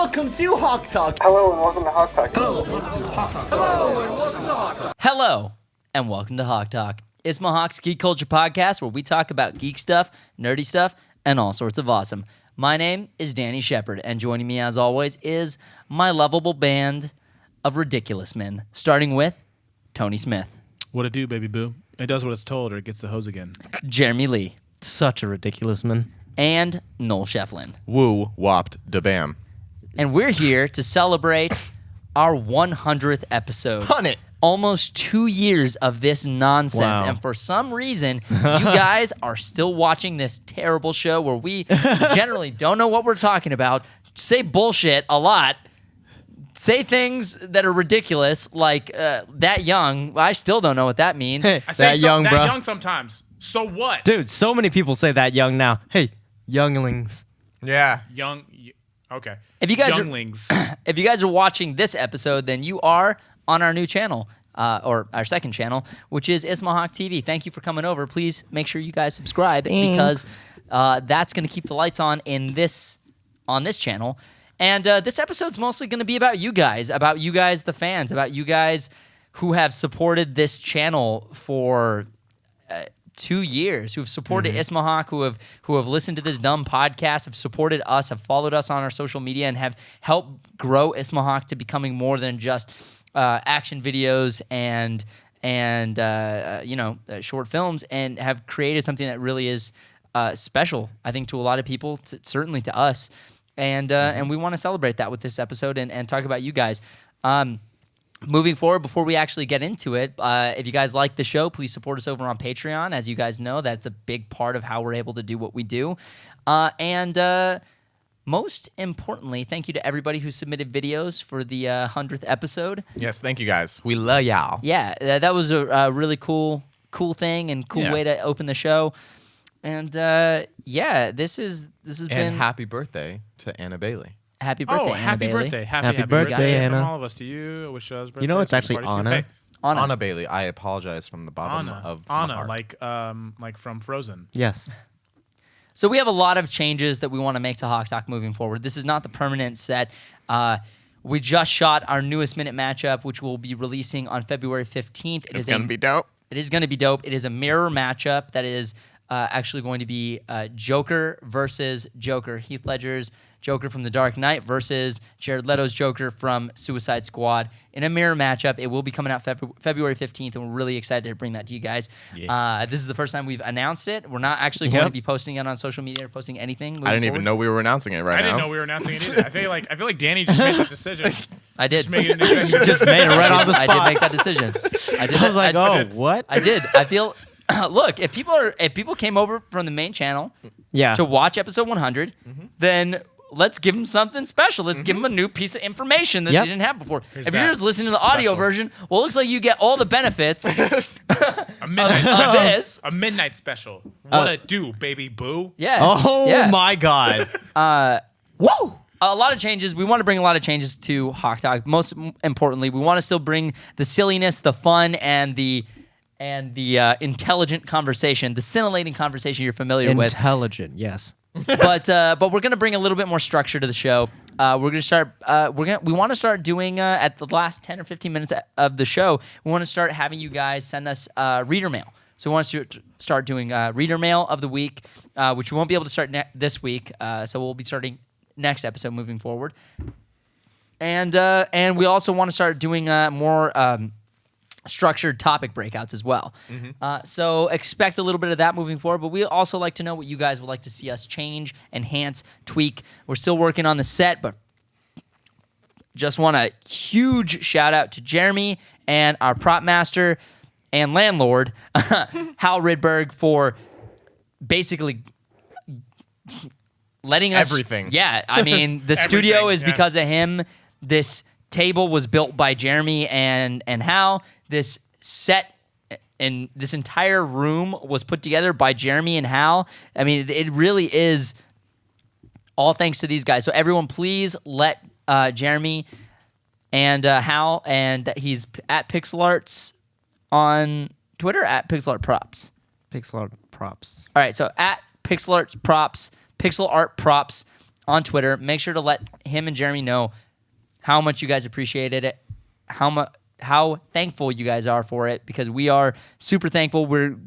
welcome to HawkTalk. Hello and welcome to HawkTalk. Hello, and welcome to HawkTalk. It's Hawk's Geek Culture Podcast, where we talk about geek stuff, nerdy stuff, and all sorts of awesome. My name is Danny Shepard, and joining me, as always, is my lovable band of ridiculous men, starting with Tony Smith, What it do, baby boo? It does what it's told, or it gets the hose again. Jeremy Lee, Such a ridiculous man. and Noel Shefflin. Woo whopped da bam. And we're here to celebrate our 100th episode. 100. Almost 2 years of this nonsense. Wow. And for some reason, you guys are still watching this terrible show where we generally don't know what we're talking about, say bullshit a lot, say things that are ridiculous, like that young. I still don't know what that means. Hey, I say that young, that bro. young sometimes. So what? Dude, so many people say that young now. Hey, younglings. Yeah. Okay. If you guys Younglings. If you guys are watching this episode, then you are on our new channel, or our second channel, which is Ismahawk TV. Thank you for coming over. Please make sure you guys subscribe because that's going to keep the lights on this channel. And this episode's mostly going to be about you guys, the fans, about you guys who have supported this channel for 2 years, who have supported Ismahawk, who have listened to this dumb podcast, have supported us, have followed us on our social media, and have helped grow Ismahawk to becoming more than just action videos and short films, and have created something that really is special, I think, to a lot of people, certainly to us. And we want to celebrate that with this episode and talk about you guys. Moving forward, before we actually get into it, if you guys like the show, please support us over on Patreon. As you guys know, that's a big part of how we're able to do what we do. And most importantly, thank you to everybody who submitted videos for the 100th episode. Yes, thank you guys. We love y'all. Yeah, that was a really cool thing and cool way to open the show. And this has been... And happy birthday to Anna Bailey. Happy birthday, Anna happy Bailey. birthday. Happy birthday, From Anna. all of us to you. I wish you guys birthday. You know, it's actually Party to you. Anna. Hey, Anna. Bailey, I apologize from the bottom of my Anna, heart. like from Frozen. Yes. So we have a lot of changes that we want to make to HawkTalk moving forward. This is not the permanent set. We just shot our newest minute matchup, which we'll be releasing on February 15th. It's going to be dope. It is going to be dope. It is a mirror matchup that is actually going to be Joker versus Joker. Heath Ledger's Joker from The Dark Knight versus Jared Leto's Joker from Suicide Squad in a mirror matchup. It will be coming out February 15th, and we're really excited to bring that to you guys. Yeah. This is the first time we've announced it. We're not actually going to be posting it on social media or posting anything. I didn't even know we were announcing it right now. I didn't know we were announcing it either. I feel like Danny just made that decision. I did. Just made it a decision. Just made it right on the spot. I did make that decision. I was like, what? I did. I feel... Look, if people came over from the main channel Yeah. to watch episode 100, then let's give them something special. Let's give them a new piece of information that they didn't have before. If you're just listening to the audio version, well, it looks like you get all the benefits A midnight of this. A midnight special. What it do, baby boo? Yeah. Oh, Yeah. my God. Whoa! A lot of changes. We want to bring a lot of changes to HawkTalk. Most importantly, we want to still bring the silliness, the fun, and the intelligent conversation, the scintillating conversation you're familiar with. Intelligent, yes. But we're gonna bring a little bit more structure to the show. We want to start doing at the last 10 or 15 minutes of the show. We want to start having you guys send us reader mail. So we want to start doing reader mail of the week, which we won't be able to start this week. So we'll be starting next episode moving forward. And we also want to start doing more structured topic breakouts as well. So expect a little bit of that moving forward, but we also like to know what you guys would like to see us change, enhance, tweak. We're still working on the set, but just want a huge shout out to Jeremy and our prop master and landlord, Hal Rydberg, for basically letting us... Everything. Yeah, I mean, the studio is because of him. This table was built by Jeremy and Hal. This set and this entire room was put together by Jeremy and Hal. I mean, it really is all thanks to these guys. So everyone, please let Jeremy and Hal, and he's at Pixel Arts on Twitter, at Pixel Art Props. Pixel art props. All right, so at Pixel Arts Props, Pixel Art Props on Twitter. Make sure to let him and Jeremy know how much you guys appreciated it, how thankful you guys are for it, because we are super thankful. We're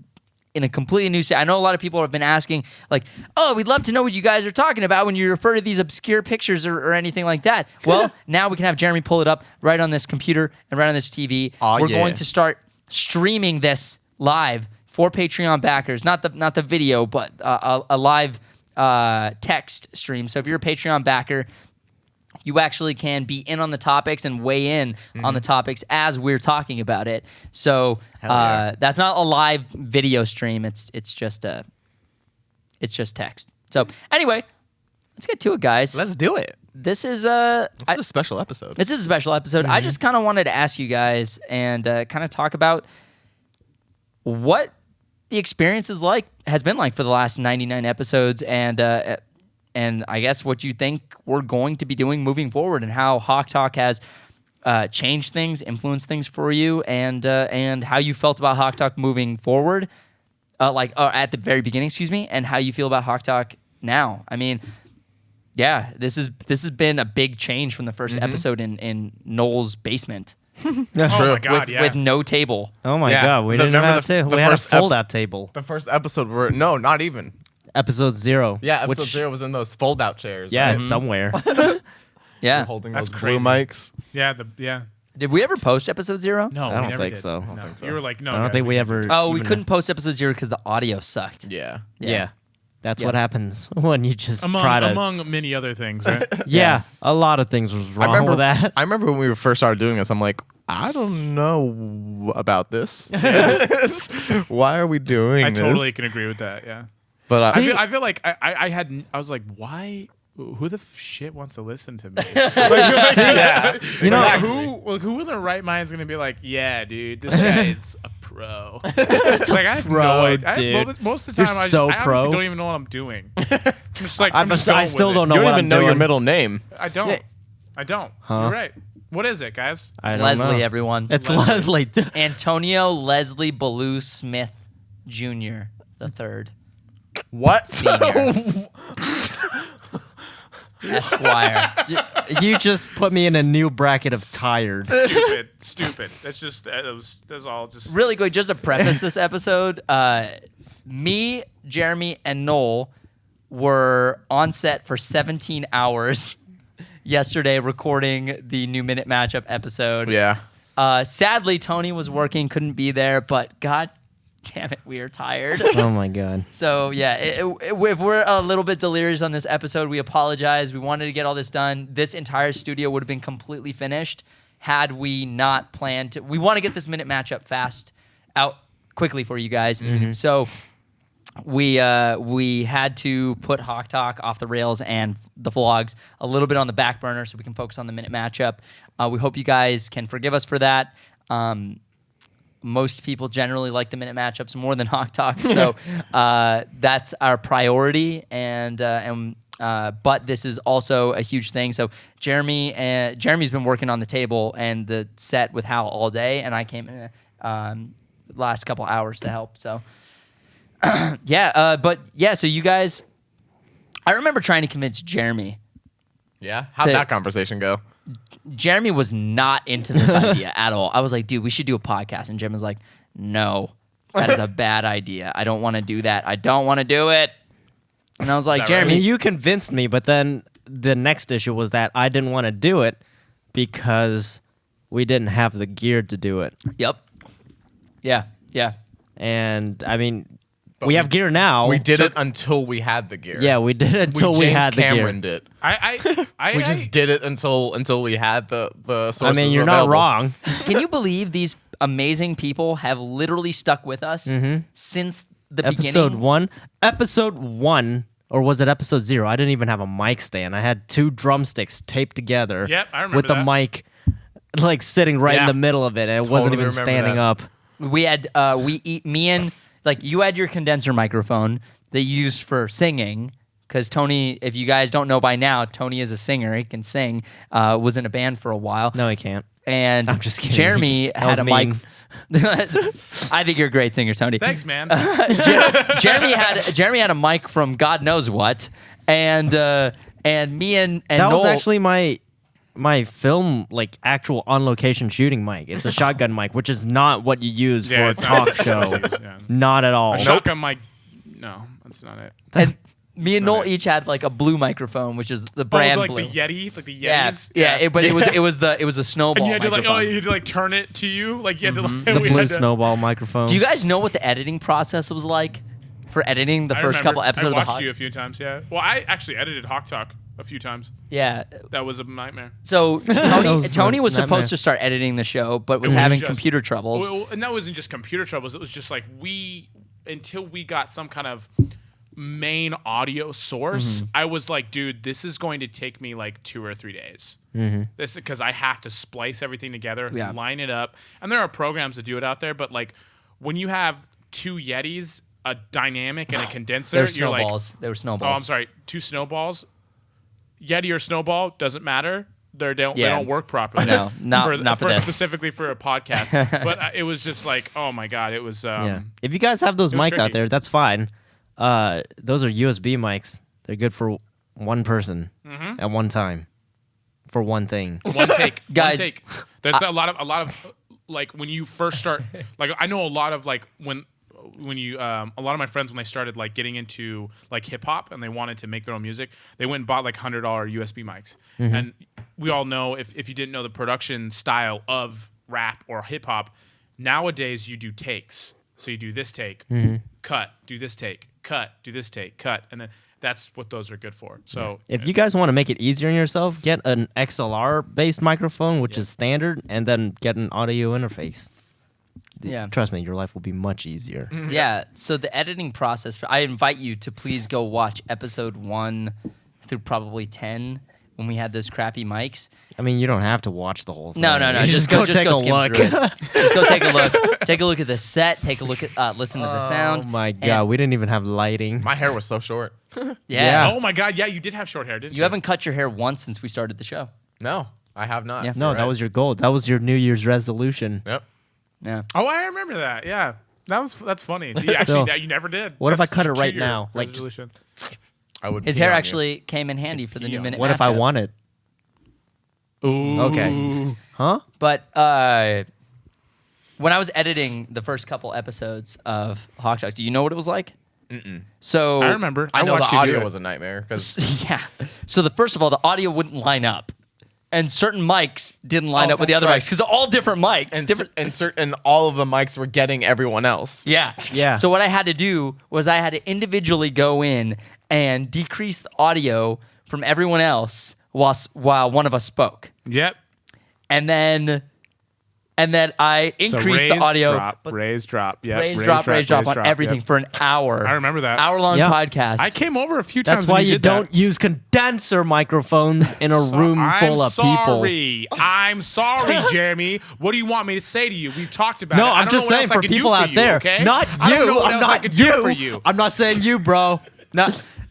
in a completely new set. I know a lot of people have been asking, like, oh, we'd love to know what you guys are talking about when you refer to these obscure pictures or anything like that. Well, now we can have Jeremy pull it up right on this computer and right on this TV. We're going to start streaming this live for Patreon backers, not the video, but a live text stream. So if you're a Patreon backer, you actually can be in on the topics and weigh in on the topics as we're talking about it. So that's not a live video stream. It's just text. So anyway, let's get to it, guys. Let's do it. This is a special episode. This is a special episode. I just kind of wanted to ask you guys and kind of talk about what the experience has been like for the last 99 episodes, and I guess what you think we're going to be doing moving forward, and how HawkTalk has changed things, influenced things for you, and how you felt about HawkTalk moving forward, at the very beginning, and how you feel about HawkTalk now. I mean, yeah, this has been a big change from the first episode in Noel's basement. That's true. Oh my God, with no table. Oh my God, we didn't have to. We had a fold-out table. The first episode not even. Episode 0. Yeah, episode 0 was in those fold-out chairs. Yeah, right? it's somewhere. Yeah, holding That's those crazy. blue mics. Yeah. Did we ever post episode 0? No, I don't never think did. so. I don't think so. You were like, no. I don't guys, think we ever. Oh, we even- couldn't post episode 0 because the audio sucked. Yeah. Yeah. That's Yeah. what happens when you just Among try to. among many other things, right? Yeah, a lot of things was wrong with that. I remember when we first started doing this, I'm like, I don't know about this. Why are we doing I this? totally can agree with that. Yeah. But I feel like I was like, why? Who the shit wants to listen to me? yeah. You know, who in their right mind is gonna be like, yeah, dude, this guy is a pro. Like I have pro, no idea. dude. Most of the time, You're I so honestly pro. don't even know what I'm doing. I'm just like, I'm just I going still with don't it. know You don't what even I'm know your doing. middle name. I don't. Yeah. I don't. Huh? You're right. What is it, guys? I don't Leslie, know. everyone. It's Leslie. Antonio Leslie Ballou Smith Jr. the third. What? Senior. Esquire. You just put me in a new bracket of tired. Stupid. That's just that's all. Just Really quick, just to preface this episode, me, Jeremy, and Noel were on set for 17 hours yesterday recording the new Minute Matchup episode. Yeah. Sadly, Tony was working, couldn't be there, but God damn it, we are tired. Oh my God. So yeah, if we're a little bit delirious on this episode, we apologize. We wanted to get all this done. This entire studio would have been completely finished had we not planned to. We want to get this Minute Matchup fast out quickly for you guys. So we had to put HawkTalk off the rails and the vlogs a little bit on the back burner so we can focus on the Minute Matchup. We hope you guys can forgive us for that. Most people generally like the Minute Matchups more than HawkTalk, so that's our priority. But this is also a huge thing. So Jeremy's been working on the table and the set with Hal all day, and I came in last couple hours to help. So so you guys, I remember trying to convince Jeremy. Yeah. How'd that conversation go? Jeremy was not into this idea at all. I was like, dude, we should do a podcast. And Jeremy was like, no, that is a bad idea. I don't want to do that. I don't want to do it. And I was like, I Jeremy. mean, you convinced me, but then the next issue was that I didn't want to do it because we didn't have the gear to do it. Yep. Yeah. And I mean, we have gear now. We did it until we had the gear. Yeah, we did it until we had the gear. Cameroned it. We just did it until we had the sources. I mean, you're available. not wrong. Can you believe these amazing people have literally stuck with us since the Episode beginning? Episode 1, or was it episode 0? I didn't even have a mic stand. I had 2 drumsticks taped together. Yep, I remember with the that. mic like sitting right in the middle of it, and it wasn't Totally even remember standing that. up. We had me and you had your condenser microphone that you used for singing. Because Tony, if you guys don't know by now, Tony is a singer. He can sing. Was in a band for a while. No, he can't. And I'm just kidding. Jeremy That had a was mic. mean. I think you're a great singer, Tony. Thanks, man. Jeremy had a mic from God knows what, and and me and that Noel, was actually my film, like actual on location shooting mic. It's a shotgun mic, which is not what you use for a it's not- talk show. Yeah. Not at all. A shotgun mic. No, that's not it. and me and not Noel it. each had like a blue microphone, which is the Oh, brand like blue. the Yeti, like the yeah, Yetis. yeah, but it was the snowball And you had to like, microphone. you had to like turn it to you, like you had to like The we blue had to- snowball microphone. Do you guys know what the editing process was like for editing the I first remember. couple episodes I of the watched Hawk? you a few times. Yeah. Well, I actually edited HawkTalk a few times. Yeah. That was a nightmare. So That Tony, was Tony was nightmare. supposed to start editing the show, but was was having just- computer troubles. Well, and that wasn't just computer troubles. It was just like until we got some kind of main audio source, I was like, dude, this is going to take me like 2 or 3 days. This because I have to splice everything together, Yeah. line it up, and there are programs that do it out there. But like when you have 2 Yetis, a dynamic and a condenser, There were you're like, snowballs. There were oh, snowballs. I'm sorry, 2 snowballs, Yeti or snowball doesn't matter. They don't Yeah. work properly. No, not for this. specifically for a podcast. But it was just like, oh my god, it was. Yeah. If you guys have those it was mics out tricky. there, that's fine. Those are USB mics. They're good for one person at one time for one thing. One take, Guys, One take. That's a lot of like when you first start. Like I know a lot of like when you a lot of my friends when they started like getting into like hip hop and they wanted to make their own music, they went and bought like $100 USB mics. And we all know if you didn't know the production style of rap or hip hop, nowadays you do takes. So you do this take, cut, do this take, cut, do this take, cut, and then that's what those are good for. So If you guys want to make it easier on yourself, get an XLR based microphone, which is standard, and then get an audio interface. Yeah. Trust me, your life will be much easier. Yeah. So the editing process, I invite you to please go watch episode 1 through probably 10 when we had those crappy mics. I mean, you don't have to watch the whole thing. No. You Just go take a skim look. through it. Just go take a look. Take a look at the set. Take a look at listen to the sound. Oh my And- god, we didn't even have lighting. My hair was so short. Yeah. Yeah. oh my god, yeah, you did have short hair, didn't you? You haven't cut your hair once since we started the show. No, I have not. Yeah. No, You're that right. was your goal. That was your New Year's resolution. Yep. Yeah. Oh, I remember that. Yeah, that's funny. You actually, So, that you never did. what if I That's cut it a right 2-year now? Like, just- resolution. I would. His pee hair on you. actually came in handy for the new pee on minute. What if I matchup. want it? Ooh. Okay. Huh? But when I was editing the first couple episodes of HawkTalk, do you know what it was like? So I remember. I know watched the you do audio it. was a nightmare because yeah. So the first of all, the audio wouldn't line up, and certain mics didn't line Oh, up with the that's other right. mics because they're all different mics. and different. and all of the mics were getting everyone else. Yeah. Yeah. So what I had to do was I had to individually go in and decrease the audio from everyone else while one of us spoke, Yep. and then I So increased the audio. drop, raise, drop. Yeah. Raise drop on everything Yep. for an hour. I remember that. Hour-long Yeah. podcast. I came over a few times. That's why when you did that. don't use condenser microphones in a room full of people. I'm sorry, Jeremy. What do you want me to say to you? We've talked about it. No, I I'm don't just know what saying else I for can do people for out you, there, okay? not I don't know you. what I'm else I not can do for you. you. I'm not saying you, bro.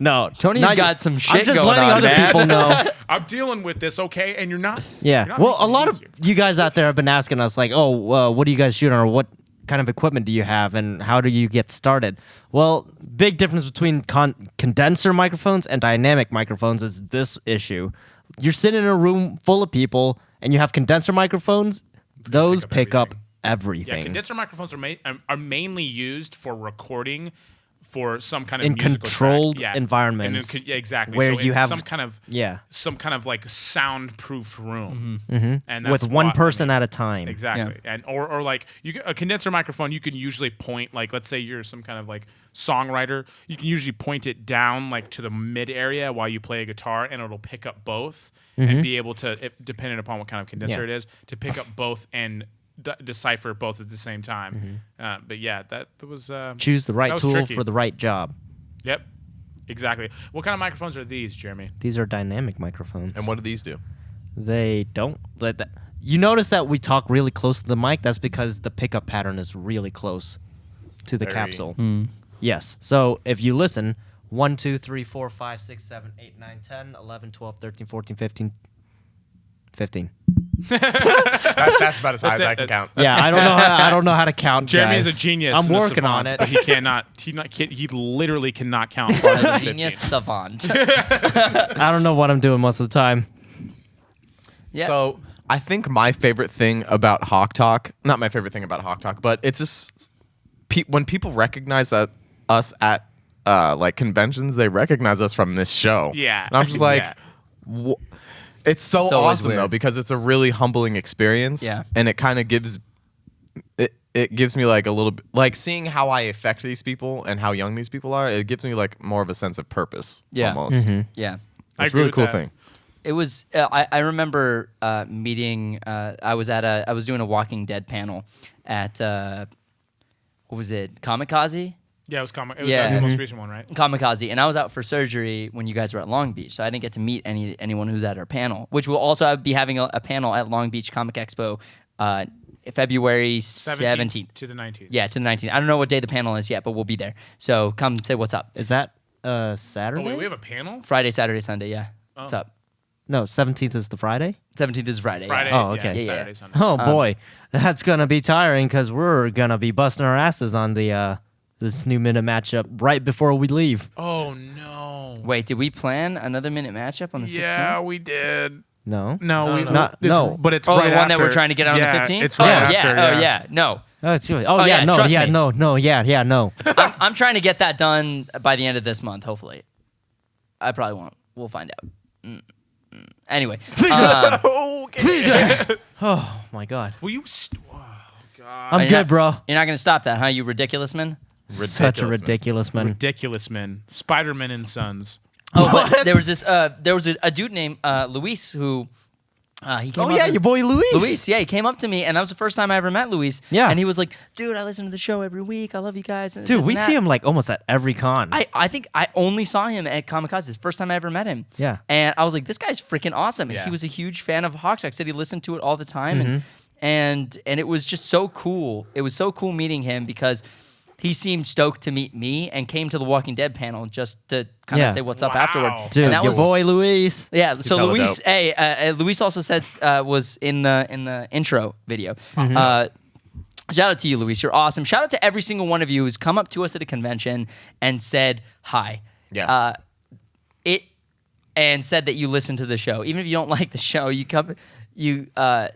No, Tony's not you. got some shit I'm just going letting on, other man. people know. I'm dealing with this, okay? And you're not. Yeah. you're not Well, a making lot it of easier. you guys out there have been asking us, like, oh, what do you guys shoot on, or what kind of equipment do you have, and how do you get started? Well, big difference between condenser microphones and dynamic microphones is this issue. You're sitting in a room full of people, and you have condenser microphones. Those pick up Yeah, everything. condenser microphones are mainly used for recording for some kind of In musical controlled track. environments Yeah, exactly. where So you in have- some kind of Yeah. like soundproofed room, and With that's one what- person at a time. Exactly, and or like a condenser microphone, you can usually point like, let's say you're some kind of like songwriter, you can usually point it down like to the mid area while you play a guitar, and it'll pick up both and be able to, depending upon what kind of condenser Yeah. it is, to pick up both and decipher both at the same time. But yeah, that was Choose the that right was tool tricky. for the right job. Yep, exactly. What kind of microphones are these, Jeremy? These are dynamic microphones. And what do these do? They don't let that. You notice that we talk really close to the mic. That's because the pickup pattern is really close to the Very- capsule. Yes. So if you listen, 1, 2, 3, 4, 5, 6, 7, 8, 9, 10, 11, 12, 13, 14, 15. 15. That's about as high as That's I it. can count. Yeah, I don't know how to count. Jeremy guys. is a genius. I'm and a working on savant, it. but he cannot. He literally cannot count farther than 15. Genius savant. I don't know what I'm doing most of the time. Yeah. So I think my favorite thing about HawkTalk, not my favorite thing about HawkTalk, but it's just when people recognize that us at like conventions, they recognize us from this show. Yeah. And I'm just like, Yeah. it's so It's always awesome though, weird. because it's a really humbling experience. Yeah. And it kind of gives it gives me like a little bit, like seeing how I affect these people and how young these people are. It gives me like more of a sense of purpose. Yeah. Almost. Yeah. I It's a agree really with cool that. thing. It was. I remember meeting. I was doing a Walking Dead panel at what was it? Kamikaze. Yeah, it was comic. It was, Yeah. that was the most recent one, right? Kamikaze, and I was out for surgery when you guys were at Long Beach, so I didn't get to meet anyone who's at our panel, which will also be having a panel at Long Beach Comic Expo, February 17th. to the 19th. Yeah, to the 19th. I don't know what day the panel is yet, but we'll be there. So come say what's up. Is that Oh Saturday? wait, we have a panel. Friday, Saturday, Sunday. Yeah, what's up? No, 17th is the Friday. 17th is Friday. Friday. Yeah. Oh, okay. Yeah, yeah. Saturday, Sunday. Oh boy, that's gonna be tiring because we're gonna be busting our asses on the this new minute matchup right before we leave. Oh no. Wait, did we plan another minute matchup on the 16th? Yeah, we did. No, No, we Not- it's- no. But it's Oh, right the one that we're after. trying to get on Yeah, the 15th? It's Oh, right yeah. after. Oh, yeah. No. Oh, yeah, yeah, no, trust yeah, me. no, yeah, no. I'm trying to get that done by the end of this month, hopefully. I probably won't. We'll find out. Anyway. Oh my god, Will you? Oh God. I'm You're good, not- bro. You're not going to stop that, huh, you ridiculous man? Such a ridiculous man. Ridiculous men. Spider-Man and Sons. Oh, but there was this. There was a dude named Luis who he came Oh up yeah, and- your boy Luis. Luis, yeah, he came up to me, and that was the first time I ever met Luis. Yeah. And he was like, dude, I listen to the show every week. I love you guys. and Dude, this we and that." see him like almost at every con. I think I only saw him at Kamikaze. It's the first time I ever met him. Yeah. And I was like, this guy's freaking awesome. And Yeah. he was a huge fan of HawkTalk. Said he listened to it all the time. And it was just so cool. It was so cool meeting him because he seemed stoked to meet me and came to the Walking Dead panel just to kind of Yeah. say what's up Wow. afterward. Dude, and that your was boy Luis. yeah. So hella Luis, dope. hey, Luis also said was in the intro video. Shout out to you, Luis. You're awesome. Shout out to every single one of you who's come up to us at a convention and said hi. Yes. And said that you listen to the show. Even if you don't like the show, you come, you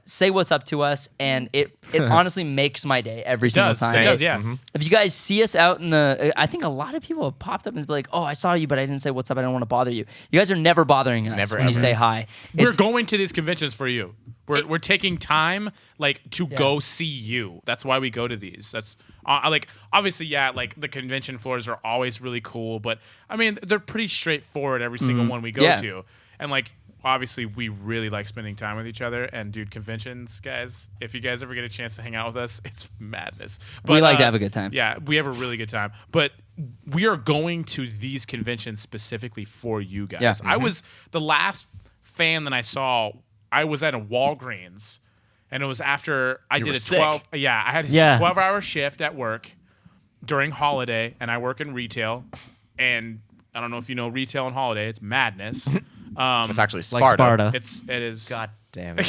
say what's up to us, and it honestly makes my day every single Does. time. It does, yeah. If you guys see us out in the, I think a lot of people have popped up and be like, "Oh, I saw you, but I didn't say what's up. I don't want to bother you." You guys are never bothering us Never, when you ever. say hi. We're It's- going to these conventions for you. We're taking time like to go see you. That's why we go to these. That's like obviously like the convention floors are always really cool, but I mean they're pretty straightforward every single one we go Yeah. to. And like obviously we really like spending time with each other, and dude, conventions, guys, if you guys ever get a chance to hang out with us, it's madness. We like to have a good time. Yeah, we have a really good time. But we are going to these conventions specifically for you guys. Yeah. I was the last fan that I saw. I was at a Walgreens, and it was after I did were a sick. 12. Yeah, I had a Yeah. 12-hour shift at work during holiday, and I work in retail. And I don't know if you know retail and holiday. It's madness. It's actually Like Sparta. Sparta. It is. God damn it.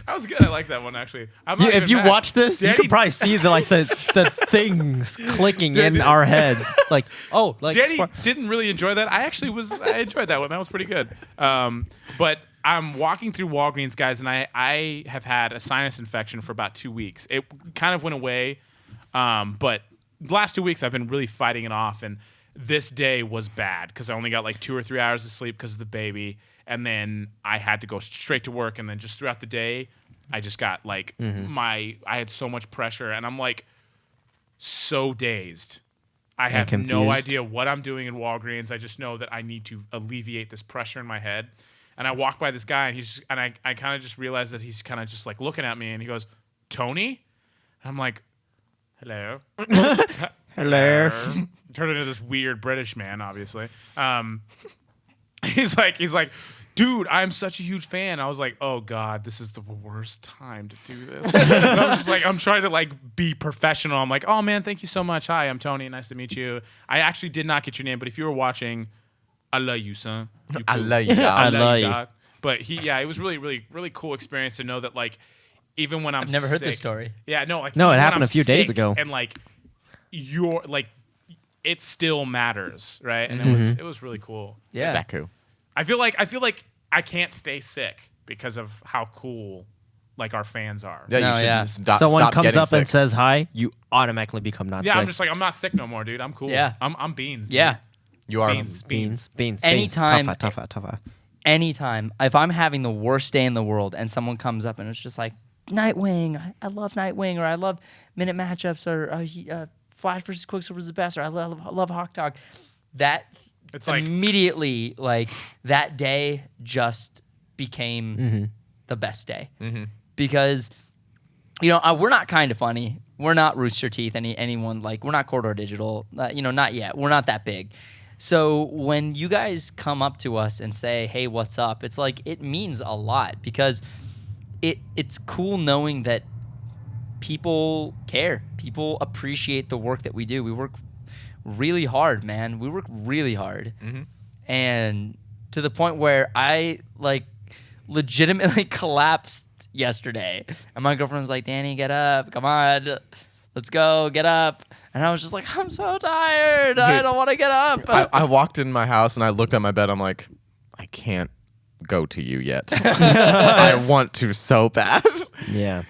That was good. I like that one actually. I'm not if even you mad. watch this, you Danny- could probably see the things clicking in our heads. Like, oh, like Danny Spar- didn't really enjoy that. I enjoyed that one. That was pretty good. But I'm walking through Walgreens, guys, and I have had a sinus infection for about 2 weeks. It kind of went away, but the last 2 weeks I've been really fighting it off. And this day was bad because I only got like 2 or 3 hours of sleep because of the baby, and then I had to go straight to work. And then just throughout the day, I just got like I had so much pressure, and I'm like so dazed. I have no confused. idea what I'm doing in Walgreens. I just know that I need to alleviate this pressure in my head. And I walk by this guy, and I kind of just realized that he's kind of just like looking at me, and he goes, "Tony?" And I'm like, "Hello." Hello. Turned into this weird British man, obviously. He's like, dude, I'm such a huge fan. I was like, oh God, this is the worst time to do this. I'm trying to like be professional. I'm like, oh man, thank you so much. Hi, I'm Tony. Nice to meet you. I actually did not get your name, but if you were watching, I love you, son. You I cool. love you. I dog. love you. dog. But it was really, really, really cool experience to know that like even when I'm I've never heard sick- this story. Yeah, no, like No, it even when happened I'm a few days sick ago. and like you're like it still matters, right? And it was really cool. Yeah. Deku. I feel like I can't stay sick because of how cool like our fans are. Yeah, No, you should yeah. Someone stop comes getting up sick. and says hi, you automatically become not Yeah, sick. I'm just like I'm not sick no more, dude. I'm cool. Yeah. I'm beans. Dude. Yeah. You are. Beans. Anytime- Tough. Anytime, if I'm having the worst day in the world and someone comes up and it's just like, Nightwing, I love Nightwing, or I love minute matchups, or Flash versus Quicksilver is the best, or I love HawkTalk, that It's like immediately, like, that day just became the best day. Because, we're not Kind of Funny. We're not Rooster Teeth, anyone, like, we're not Corridor Digital. Not yet. We're not that big. So when you guys come up to us and say, hey, what's up? It's like, it means a lot because it's cool knowing that people care. People appreciate the work that we do. We work really hard, man. We work really hard. And to the point where I, like, legitimately collapsed yesterday. And my girlfriend was like, Danny, get up. Come on. Let's go. Get up. And I was just like, I'm so tired. I Dude, don't want to get up. I walked in my house and I looked at my bed. I'm like, I can't go to you yet. I want to so bad. Yeah.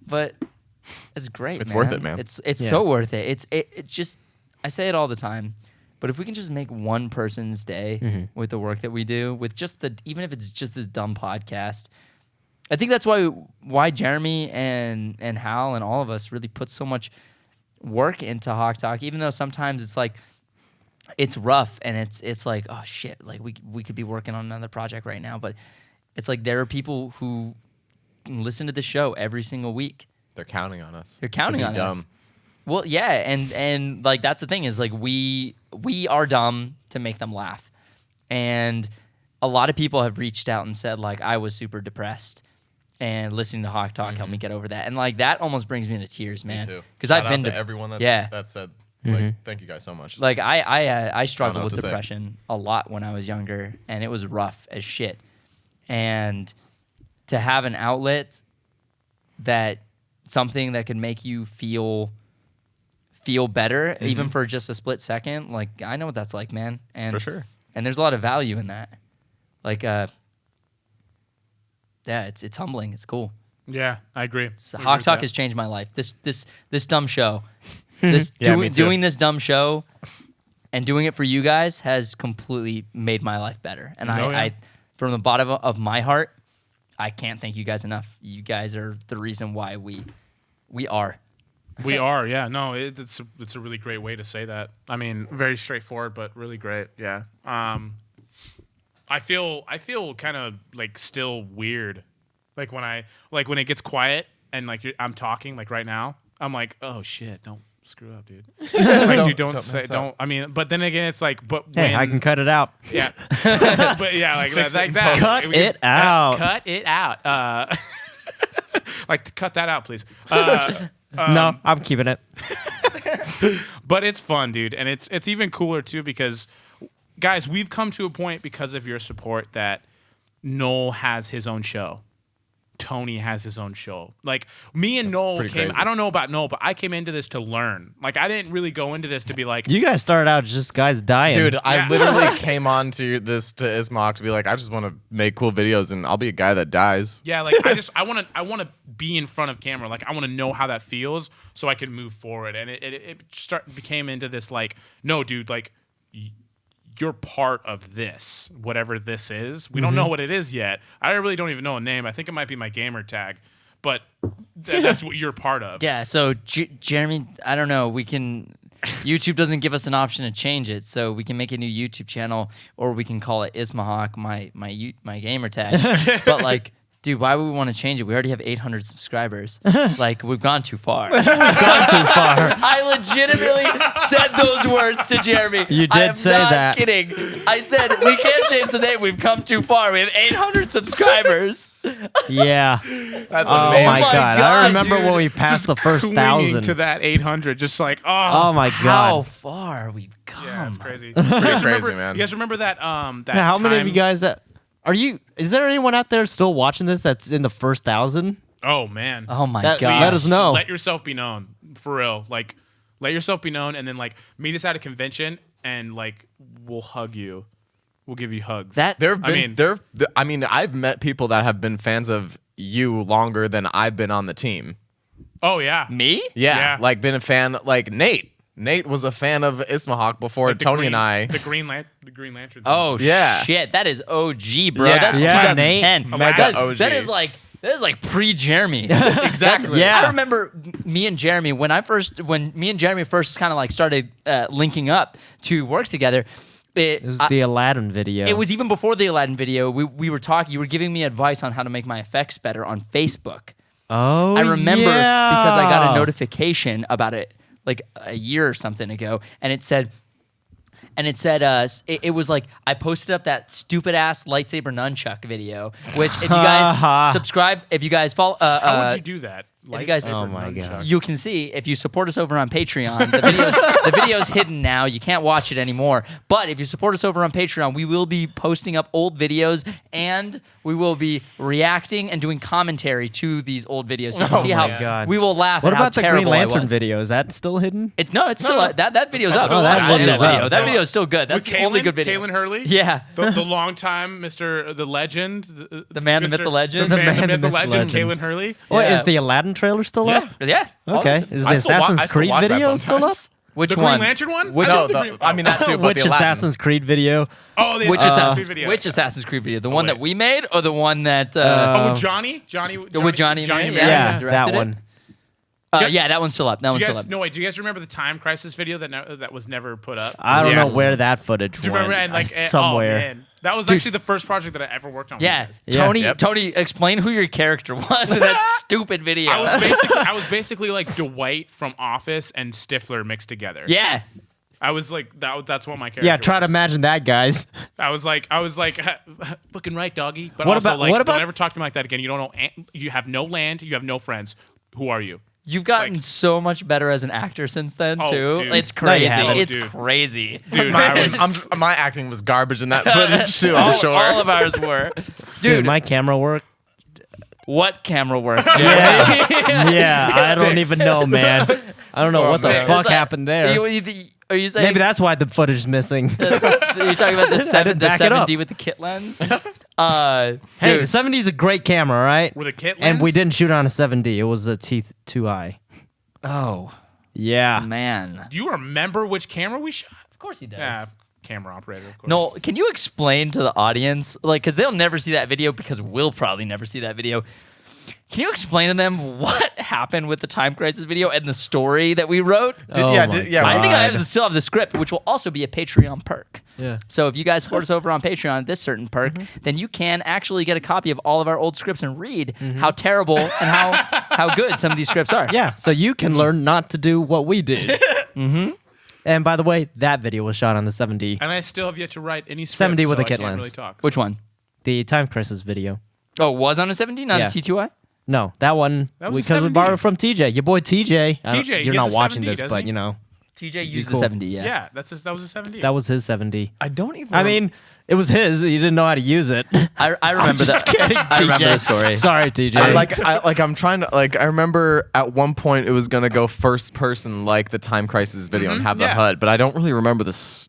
But it's great. It's worth it, man. It's Yeah. so worth it. It just, I say it all the time, but if we can just make one person's day with the work that we do, with just even if it's just this dumb podcast, I think that's why Jeremy and Hal and all of us really put so much work into HawkTalk, even though sometimes it's like it's rough and it's like, oh shit, like we could be working on another project right now, but it's like there are people who listen to the show every single week. They're counting on us. They're counting to on be us. dumb. Well, yeah, and like that's the thing is like we are dumb to make them laugh, and a lot of people have reached out and said like I was super depressed, and listening to HawkTalk helped me get over that, and like that almost brings me to tears, man. Me too. Because Shout I've been out to to everyone that said like, thank you guys so much. like I struggled what with to say. depression a lot when I was younger, and it was rough as shit, and to have an outlet that something that could make you feel better, even for just a split second. Like I know what that's like, man. And For sure. And there's a lot of value in that. Like, yeah, it's humbling. It's cool. Yeah, I agree. So I agree with HawkTalk that. has changed my life. This dumb show, this Yeah, me too. doing this dumb show, and doing it for you guys has completely made my life better. And Oh, yeah. I, from the bottom of my heart, I can't thank you guys enough. You guys are the reason why we are. We are, yeah. No, it's a really great way to say that. I mean, very straightforward, but really great. Yeah. I feel kind of like still weird, like when it gets quiet and like I'm talking like right now. I'm like, oh shit, don't screw up, dude. Like, dude, don't say, mess up. don't. I mean, but then again, it's like, but Hey, when, I can cut it out. yeah, but yeah, like that, like that. Cut We can- it out. Cut it out. Like, cut that out, please. No, I'm keeping it. But it's fun, dude, and it's even cooler too because, guys, we've come to a point because of your support that Noel has his own show. Tony has his own show. Like me and That's Noel pretty came. crazy. I don't know about Noel, but I came into this to learn. Like I didn't really go into this to be like, You guys started out just guys dying. Dude, I Yeah. literally came on to this to Ismahawk to be like, I just want to make cool videos and I'll be a guy that dies. yeah, like I want to be in front of camera. Like I want to know how that feels so I can move forward. And it became into this like, no, dude, like. You're part of this, whatever this is. We don't know what it is yet. I really don't even know a name. I think it might be my gamer tag, but that's what you're part of. Yeah. So Jeremy, I don't know. We can. YouTube doesn't give us an option to change it, so we can make a new YouTube channel, or we can call it Ismahawk, my gamer tag. But like, dude, why would we want to change it? We already have 800 subscribers. Like, we've gone too far. gone too far. I legitimately said those words to Jeremy. You I did am say not that. kidding. I said, we can't change the name. We've come too far. We have 800 subscribers. Yeah. That's Oh amazing. my my god. God, I remember dude. when we passed the first Clinging 1,000. to that 800, just like, Oh my How god. far we've come. yeah, it's crazy. Pretty You guys crazy, remember- man. You guys remember that? That Yeah, how many of time- you guys Is there anyone out there still watching this that's in the first 1,000? Oh man. Oh my That- god. let us know. Let yourself be known for real. Like, let yourself be known, and then like meet us at a convention, and like we'll hug you. We'll give you hugs. I mean, I've met people that have been fans of you longer than I've been on the team. Oh yeah. Me? Yeah, Yeah. like been a fan. Like Nate was a fan of Ismahawk before Like Tony and I. The Green Lantern. Thing. Oh Yeah. shit, that is OG, bro. Yeah. That's Yeah, 2010. Nate. Mega OG. That is like pre-Jeremy. Exactly. Yeah. I remember me and Jeremy when me and Jeremy first kind of like started linking up to work together. It was the Aladdin video. It was even before the Aladdin video. We were talking. You were giving me advice on how to make my effects better on Facebook. Oh, I remember yeah. because I got a notification about it like a year or something ago, and it said, it was like I posted up that stupid ass lightsaber nunchuck video. Which, if you guys subscribe, if you guys follow, How would you do that? you guys- Lightsaber Oh my nunchuck. God. you can see if you support us over on Patreon. The video's hidden now. You can't watch it anymore. But if you support us over on Patreon, we will be posting up old videos and we will be reacting and doing commentary to these old videos. So you can see how God. we will laugh. What at how about the Green terrible I Lantern was. video? Is that still hidden? It's still that video's up. still I up. love That video's that video. up. That video is still good. That's With the only good video. Kaylin Hurley. Yeah. The long time the legend. The man, the myth, the legend. The The man, man, the myth, the the legend. legend. Kaylin Hurley. What Yeah. is the Aladdin trailer still up? Yeah. All Okay. of it. Is the I still wa- Assassin's I still Creed watch that video still up? sometimes. Which The one? Green Lantern one? Which- I No, think the Green- I mean that too. But Which the Aladdin. Assassin's Creed video? Oh, the Which Assassin's Creed Assassin's video. Which Assassin's Creed video? The one wait. that we made or the one that Oh, with Johnny with Johnny May? May. Yeah, directed that it? one. Yeah, that one's still up. That Do one's you still guys, up. no wait, do you guys remember the Time Crisis video that was never put up? I don't Yeah. know where that footage Do you went. remember? And like somewhere. Oh, man. That was actually the first project that I ever worked on. Yeah, With you guys. Tony. Yep. Tony, explain who your character was in that stupid video. I was basically like Dwight from Office and Stifler mixed together. yeah, I was like that's what my character. Yeah, try to was. imagine that, guys. I was like, looking right, doggy. But What also about- like, what about- don't ever talk to me like that again. You don't know. You have no land. You have no friends. Who are you? you've gotten Like- so much better as an actor since then Oh, too. dude. It's No, you crazy. haven't. It's Dude. crazy. Dude, My acting was garbage in that footage too. I'm sure. All of ours were. Dude, my camera work. What camera work? Yeah, I don't Sticks. even know, man. I don't know what the Sticks. fuck happened there. Are you saying Maybe that's why the footage is missing. you're talking about the didn't back it up. 7D with the kit lens? Hey, the 70 is a great camera, right? with a kit And we lens? didn't shoot on a 7D. It was a T2i. Oh Yeah. man, Do you remember which camera we shot? of course he does. Yeah, camera operator. Of course. Noel, can you explain to the audience, like, because they'll never see that video because we'll probably never see that video. Can you explain to them what happened with the Time Crisis video and the story that we wrote? Oh my I think I God. still have the script, which will also be a Patreon perk. Yeah. So if you guys support us over on Patreon, this certain perk, then you can actually get a copy of all of our old scripts and read how terrible and how good some of these scripts are. Yeah, so you can learn not to do what we did. And by the way, that video was shot on the 7D. And I still have yet to write any script. 70 with so a kit I can't lens. Really talk. Which one? The Time Crisis video. Oh, it was on a 70, not Yeah. a T2i? No, that one, That was a because we 7D. borrowed from TJ. Your boy TJ. I don't- TJ, he You're has not a watching 7D, this, doesn't but he? you know, TJ used cool. the 70, yeah. Yeah, that was a 7D. that was his 7D. I don't even. I mean, it was his. You didn't know how to use it. I remember that. I remember the story. Sorry, TJ. I'm trying to I remember at one point it was gonna go first person like the Time Crisis video and have the yeah. HUD, but I don't really remember the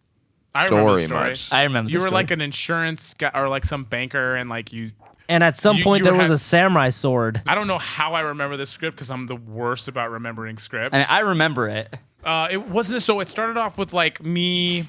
I remember the story story. much. I remember You the were story. like an insurance guy or like some banker, and like you. And at some You- point, you there were was ha- a samurai sword. I don't know how I remember this script because I'm the worst about remembering scripts. And I remember it. It wasn't so. It started off with like me.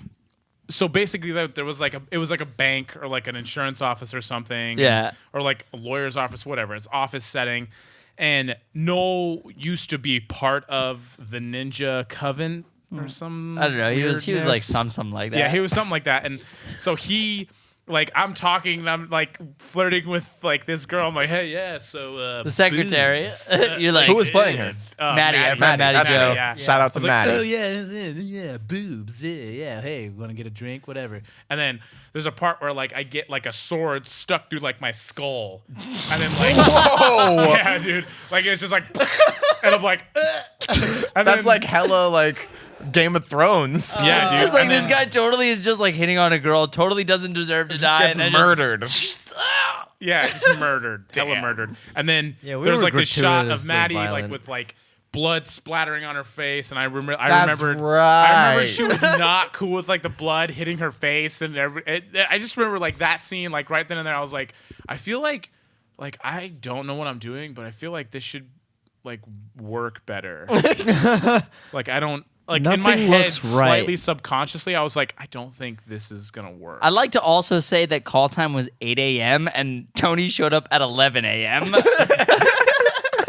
So basically, there was like it was like a bank or like an insurance office or something. Yeah. Or like a lawyer's office, whatever. It's office setting, and Noel used to be part of the Ninja Coven or some. I don't know. He was like weirdness. something like that. Yeah, he was something like that, and so he. Like I'm talking and I'm like flirting with like this girl. I'm like, hey, yeah, so The secretary. boobs. You're like, Who was playing her? Maddie, our friend Maddie That's Joe. right. Yeah. Shout out I to was like, Maddie. oh yeah, boobs, yeah. Hey, wanna get a drink, whatever. And then there's a part where like I get like a sword stuck through like my skull, and then like, Whoa! yeah, dude, like it's just like, and I'm like, and That's then- like hella like Game of Thrones. Yeah, dude. It's like And this then- guy totally is just like hitting on a girl, totally doesn't deserve to Just die. gets and then murdered. Yeah, just murdered, hella murdered. And then Yeah, we there's were like the shot of gratuitously Maddie like violent. with like blood splattering on her face, and I remember That's I remember right. she was not cool with like the blood hitting her face and I just remember like that scene like right then and there. I was like, I feel like I don't know what I'm doing, but I feel like this should like work better. Like I don't. Like in my Nothing head, looks right. slightly subconsciously, I was like, I don't think this is gonna work. I'd like to also say that call time was 8 a.m. and Tony showed up at 11 a.m.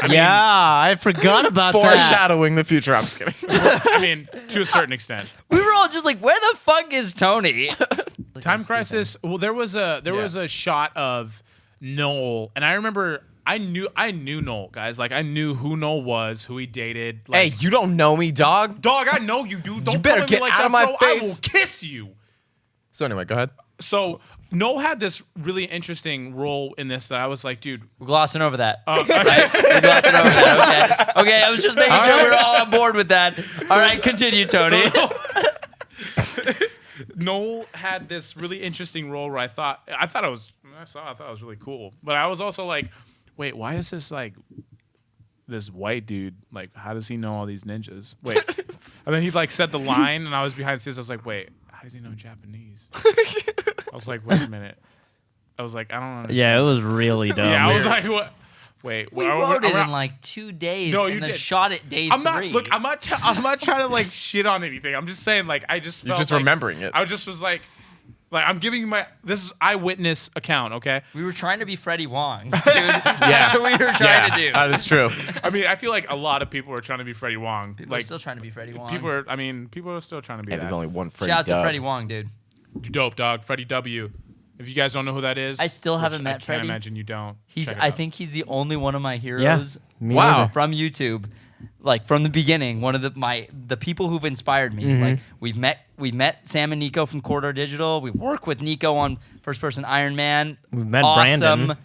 I forgot about that. Foreshadowing the future. I'm just kidding. I mean, to a certain extent. We were all just like, where the fuck is Tony? Time Crisis. Well, there was a shot of Noel, and I remember I knew Noel, guys. Like I knew who Noel was, who he dated. Like, Hey, you don't know me, dog. dog, I know you, dude. Don't better come at get me like out that, of my bro. face. I will kiss you. So anyway, go ahead. So Noel had this really interesting role in this that I was like, dude. We're glossing over that. Okay. We're glossing over that. Okay. Okay, I was just making sure we we're all on board with that. All right, continue, Tony. Noel had this really interesting role where I thought it was really cool, but I was also like, wait, why is this white dude like? How does he know all these ninjas? Wait, and then he like said the line, and I was behind the scenes. I was like, wait, how does he know Japanese? I was like, wait a minute. I was like, I don't understand. Yeah, it was really dumb. Yeah, I was like, what? Wait, We are wrote it we're in not- like 2 days No, and you then did. shot it day I'm not. 3. Look, I'm not trying to like shit on anything. I'm just saying, like, I just You're felt just like- remembering it. I just was like I'm giving you this is eyewitness account, okay? We were trying to be Freddie Wong, dude. That's what we were trying Yeah, to do. that is true. I mean, I feel like a lot of people are trying to be Freddie Wong. People are Like still trying to be Freddie Wong. people are still trying to be And there's that. only one Freddie Shout out to Dub. Freddie Wong, dude. You dope, dog. Freddie W. If you guys don't know who that is, I still haven't which met I can't Freddie. imagine you don't. Check it I out. think he's the only one of my heroes me Wow. neither. from YouTube. Like from the beginning, one of the people who've inspired me. Mm-hmm. Like we met Sam and Nico from Corridor Digital. We work with Nico on First Person Iron Man. We've met awesome, Brandon.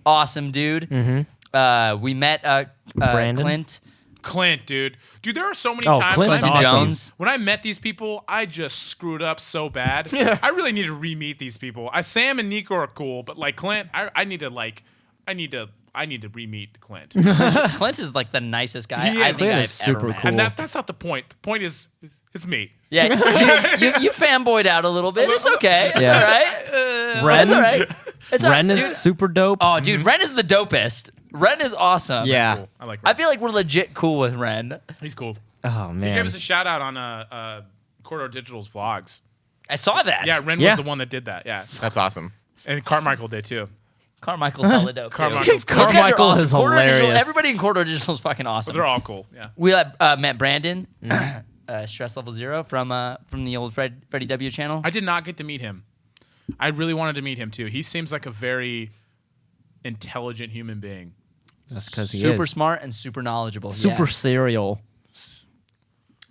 awesome dude. We met Brandon. Clint. Clint, dude, there are so many Oh, times Clint's when I, Clinton awesome. Jones. when I met these people, I just screwed up so bad. I really need to re-meet these people. Sam and Nico are cool, but like Clint, I need to re-meet Clint. Clint is like the nicest guy He I is. think Clint I've is ever super met. cool. And that's not the point. The point is it's me. Yeah, you fanboyed out a little bit. It's okay. It's Yeah. all right. Ren, It's all right. It's all right. Ren is Dude, super dope. oh, dude, Ren is the dopest. Ren is awesome. yeah. Cool. I like. I feel like we're legit cool with Ren. He's cool. Oh He man. gave us a shout out on Corridor Digital's vlogs. I saw that. Yeah, Ren Yeah. was the one that did that. Yeah, That's awesome. and Carmichael did too. Carmichael's hella dope. too. Carmichael's cool. Those guys are Carmichael awesome. is Corridor Digital- hilarious. everybody in Corridor Digital is fucking awesome. They're all cool. Yeah. We met Brandon, Stress Level Zero from the old Freddie W channel. I did not get to meet him. I really wanted to meet him too. He seems like a very intelligent human being. That's because he Super is. smart and super knowledgeable. Super Yeah. serial.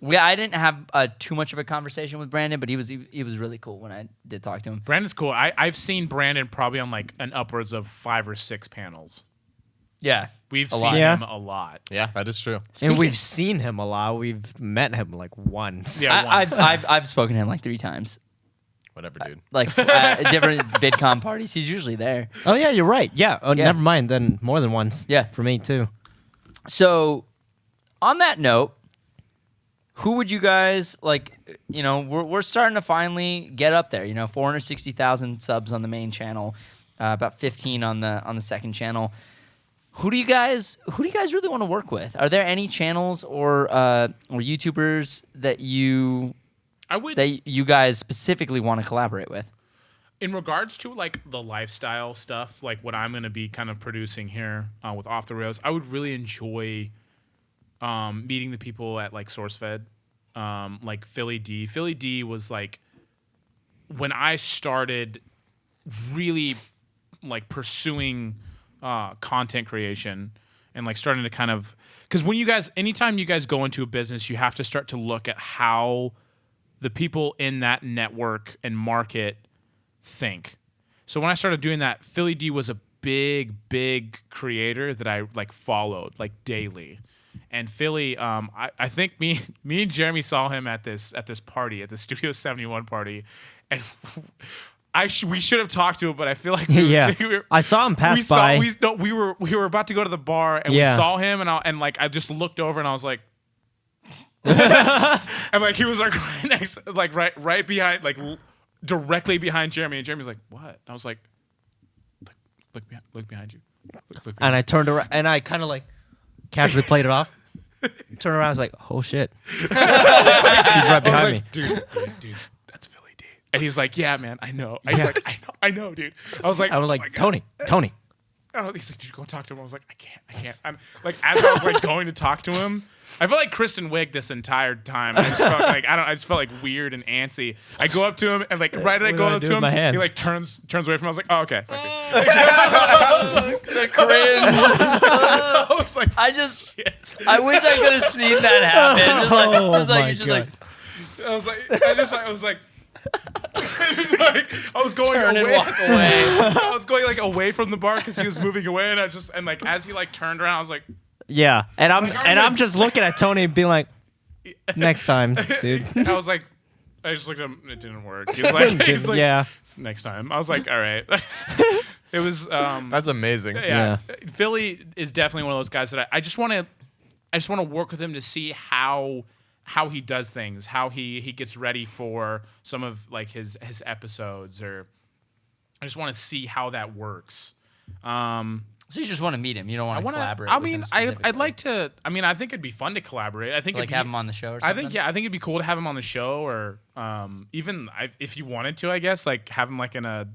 I didn't have too much of a conversation with Brandon, but he was really cool when I did talk to him. Brandon's cool. I've seen Brandon probably on like an upwards of 5 or 6 panels. Yeah, We've A seen lot. Yeah. him a lot. Yeah, that is true. And we've seen him a lot. We've met him like once. Yeah. once. I've spoken to him like 3 times, Whatever, dude. like different VidCon parties. He's usually there. Oh yeah, you're right. Yeah. Oh, Yeah. never mind. Then more than once. Yeah. For me too. So, on that note, who would you guys like? You know, we're starting to finally get up there. You know, 460,000 subs on the main channel, about 15 on the second channel. Who do you guys really want to work with? Are there any channels or YouTubers that you guys specifically want to collaborate with? In regards to like the lifestyle stuff, like what I'm going to be kind of producing here with Off the Rails, I would really enjoy meeting the people at like SourceFed, like Philly D. Philly D was like when I started really like pursuing content creation and like starting to kind of, because anytime you guys go into a business, you have to start to look at how the people in that network and market think. So when I started doing that, Philly D was a big creator that I like followed like daily. And Philly, I think me and Jeremy saw him at this party, at the Studio 71 party, and we should have talked to him, but I feel like I saw him pass by. We were about to go to the bar, and we saw him, and I just looked over, and I was like, and like he was like right next, like right behind, like directly behind Jeremy, and Jeremy's like, what? And I was like, look behind you. Look behind and I turned around, and I kind of like casually played it off. Turned around, I was like, oh shit. He's right behind me. Dude, that's Philly D. And he's like, yeah, man, I know. I was like, I know, dude. I was like, Tony. Oh, he's like, did you go talk to him? I was like, I can't. I'm like, as I was like going to talk to him, I felt like Kristen Wiig this entire time. I just felt like weweird and antsy. I go up to him, and like right as I go up to him, he like turns away from me. I was like, oh, okay. The cringe. I was like, I wish I could have seen that happen. I was going turn away. and walk away. I was going like away from the bar because he was moving away, and like as he like turned around, I was like, yeah, and I'm just looking at Tony and being like, next time, dude. I was like, I just looked at him. It didn't work. He's like, yeah. Next time. I was like, all right. It was. That's amazing. Yeah. Philly is definitely one of those guys that I just want to work with him to see how he does things, how he gets ready for some of like his episodes, or I just want to see how that works. So you just want to meet him. You don't want to collaborate. I with mean, him specifically. I'd like to. I mean, I think it'd be fun to collaborate. I think like have him on the show or something. I think it'd be cool to have him on the show, or even if you wanted to, I guess, like have him like in a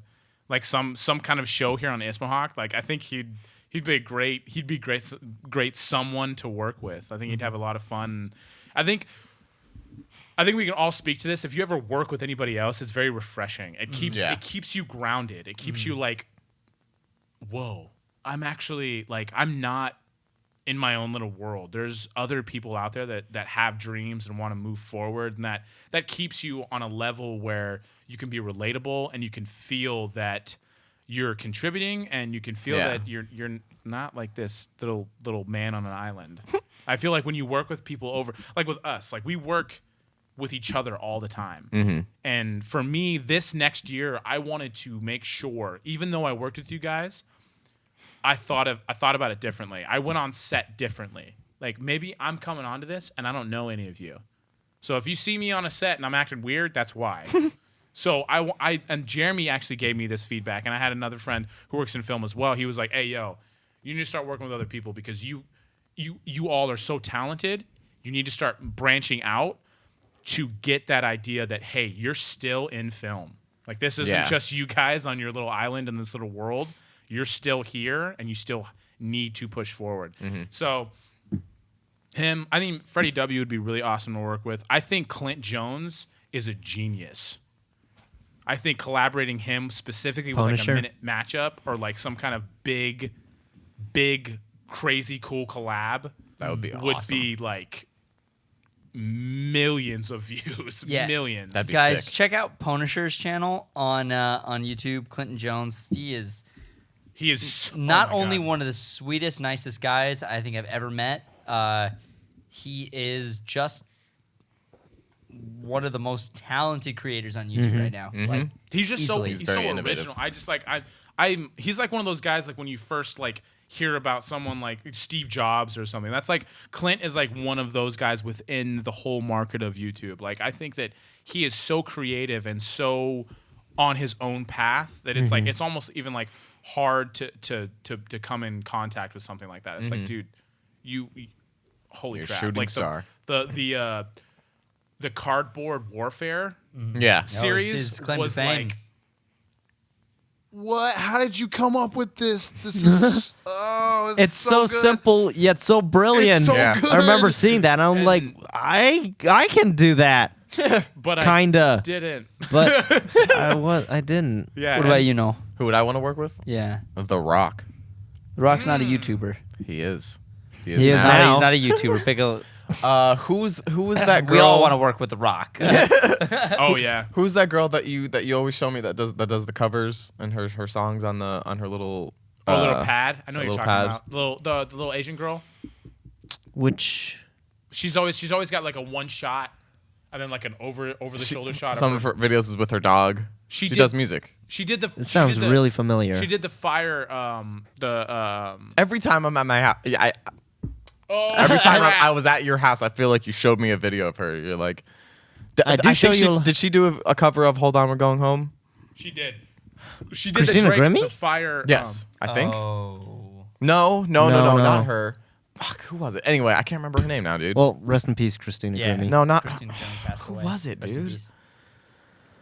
like some kind of show here on Ismahawk. Like I think he'd be great someone to work with. I think he'd have a lot of fun. I think we can all speak to this. If you ever work with anybody else, it's very refreshing. It keeps you grounded. It keeps you like, whoa, I'm actually like, I'm not in my own little world. There's other people out there that have dreams and want to move forward, and that keeps you on a level where you can be relatable and you can feel that you're contributing, and you can feel that you're not like this little man on an island. I feel like when you work with people over, like with us, like we work with each other all the time. Mm-hmm. And for me, this next year, I wanted to make sure, even though I worked with you guys, I thought about it differently. I went on set differently. Like maybe I'm coming onto this and I don't know any of you. So if you see me on a set and I'm acting weird, that's why. So I and Jeremy actually gave me this feedback, and I had another friend who works in film as well. He was like, "Hey, yo, you need to start working with other people because you all are so talented. You need to start branching out to get that idea that, hey, you're still in film. Like this isn't just you guys on your little island in this little world. You're still here, and you still need to push forward." Mm-hmm. So I think Freddie W would be really awesome to work with. I think Clint Jones is a genius. I think collaborating him specifically with like a minute matchup or like some kind of big, crazy cool collab would be like millions of views. Yeah. Millions. That'd be Guys, sick. check out Punisher's channel on YouTube. Clinton Jones. He is not only one of the sweetest, nicest guys I think I've ever met. He is just one of the most talented creators on YouTube right now. Mm-hmm. Like He's just easily. he's very so innovative. original. I just like he's like one of those guys like when you first like hear about someone like Steve Jobs or something. That's like Clint is like one of those guys within the whole market of YouTube. Like I think that he is so creative and so on his own path that it's like it's almost even like hard to come in contact with something like that. It's like, dude, you holy You're crap. shooting Like star. the Cardboard Warfare Yeah. series his claim to was fame. like, What? How did you come up with this? This is It's so good. simple yet so brilliant. It's so Yeah. good. I remember seeing that, and I'm And- like, I can do that, but kinda, I didn't. but I didn't. Yeah. What about you, know? Who would I want to work with? Yeah. The Rock. The Rock's not a YouTuber. He is. He is now. now. He's not a YouTuber. Pick a. Who was that girl? We all want to work with The Rock. Oh yeah. Who's that girl that you always show me that does the covers and her songs on her little Little pad. I know what you're little talking pad. about. The little Asian girl. Which She's always got like a one shot, and then like an over the shoulder shot. Some of her videos is with her dog. She did- does music. She did the. it sounds really familiar. She did the fire. Every time I'm at my house, Oh, every time I was at your house, I feel like you showed me a video of her. You're like, I do show you. Did she do a cover of "Hold On, We're Going Home"? She did. She did Christina the Drake, Grimmie? the fire. Yes, I think. Oh. No, No. not her. Fuck, who was it? Anyway, I can't remember her name now, dude. Well, rest in peace, Christina Yeah. Grimmie. no, not. Christina Grimmie passed Who away. was it, Rest in dude? peace.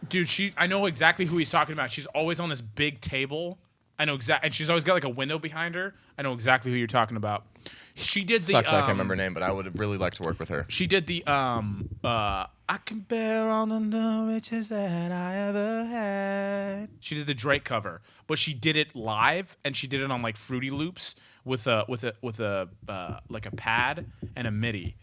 Dude, I know exactly who he's talking about. She's always on this big table. I know exactly, and she's always got like a window behind her. I know exactly who you're talking about. She did the. Sucks that I can't remember her name, but I would have really liked to work with her. She did the I can bear all the riches that I ever had. She did the Drake cover, but she did it live, and she did it on like Fruity Loops with a like a pad and a MIDI,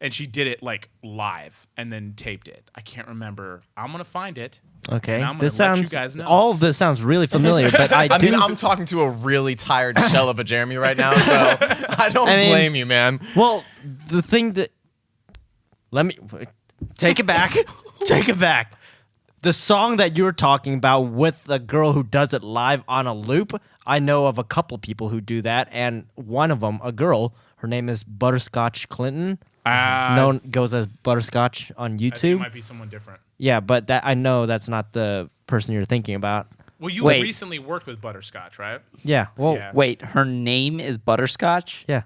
and she did it like live and then taped it. I can't remember. I'm gonna find it. Okay, And I'm gonna this let you sounds. guys know. All of this sounds really familiar, but I mean, I'm talking to a really tired shell of a Jeremy right now, so I don't blame you, man. Well, the thing that let me take it back. Take it back. The song that you're talking about with the girl who does it live on a loop, I know of a couple people who do that, and one of them, a girl, her name is Butterscotch Clinton. Known goes as Butterscotch on I think it YouTube. might be someone different. Yeah, but that I know that's not the person you're thinking about. Well, you Wait. recently worked with Butterscotch, right? Yeah. Well, Yeah. Wait, her name is Butterscotch? yeah.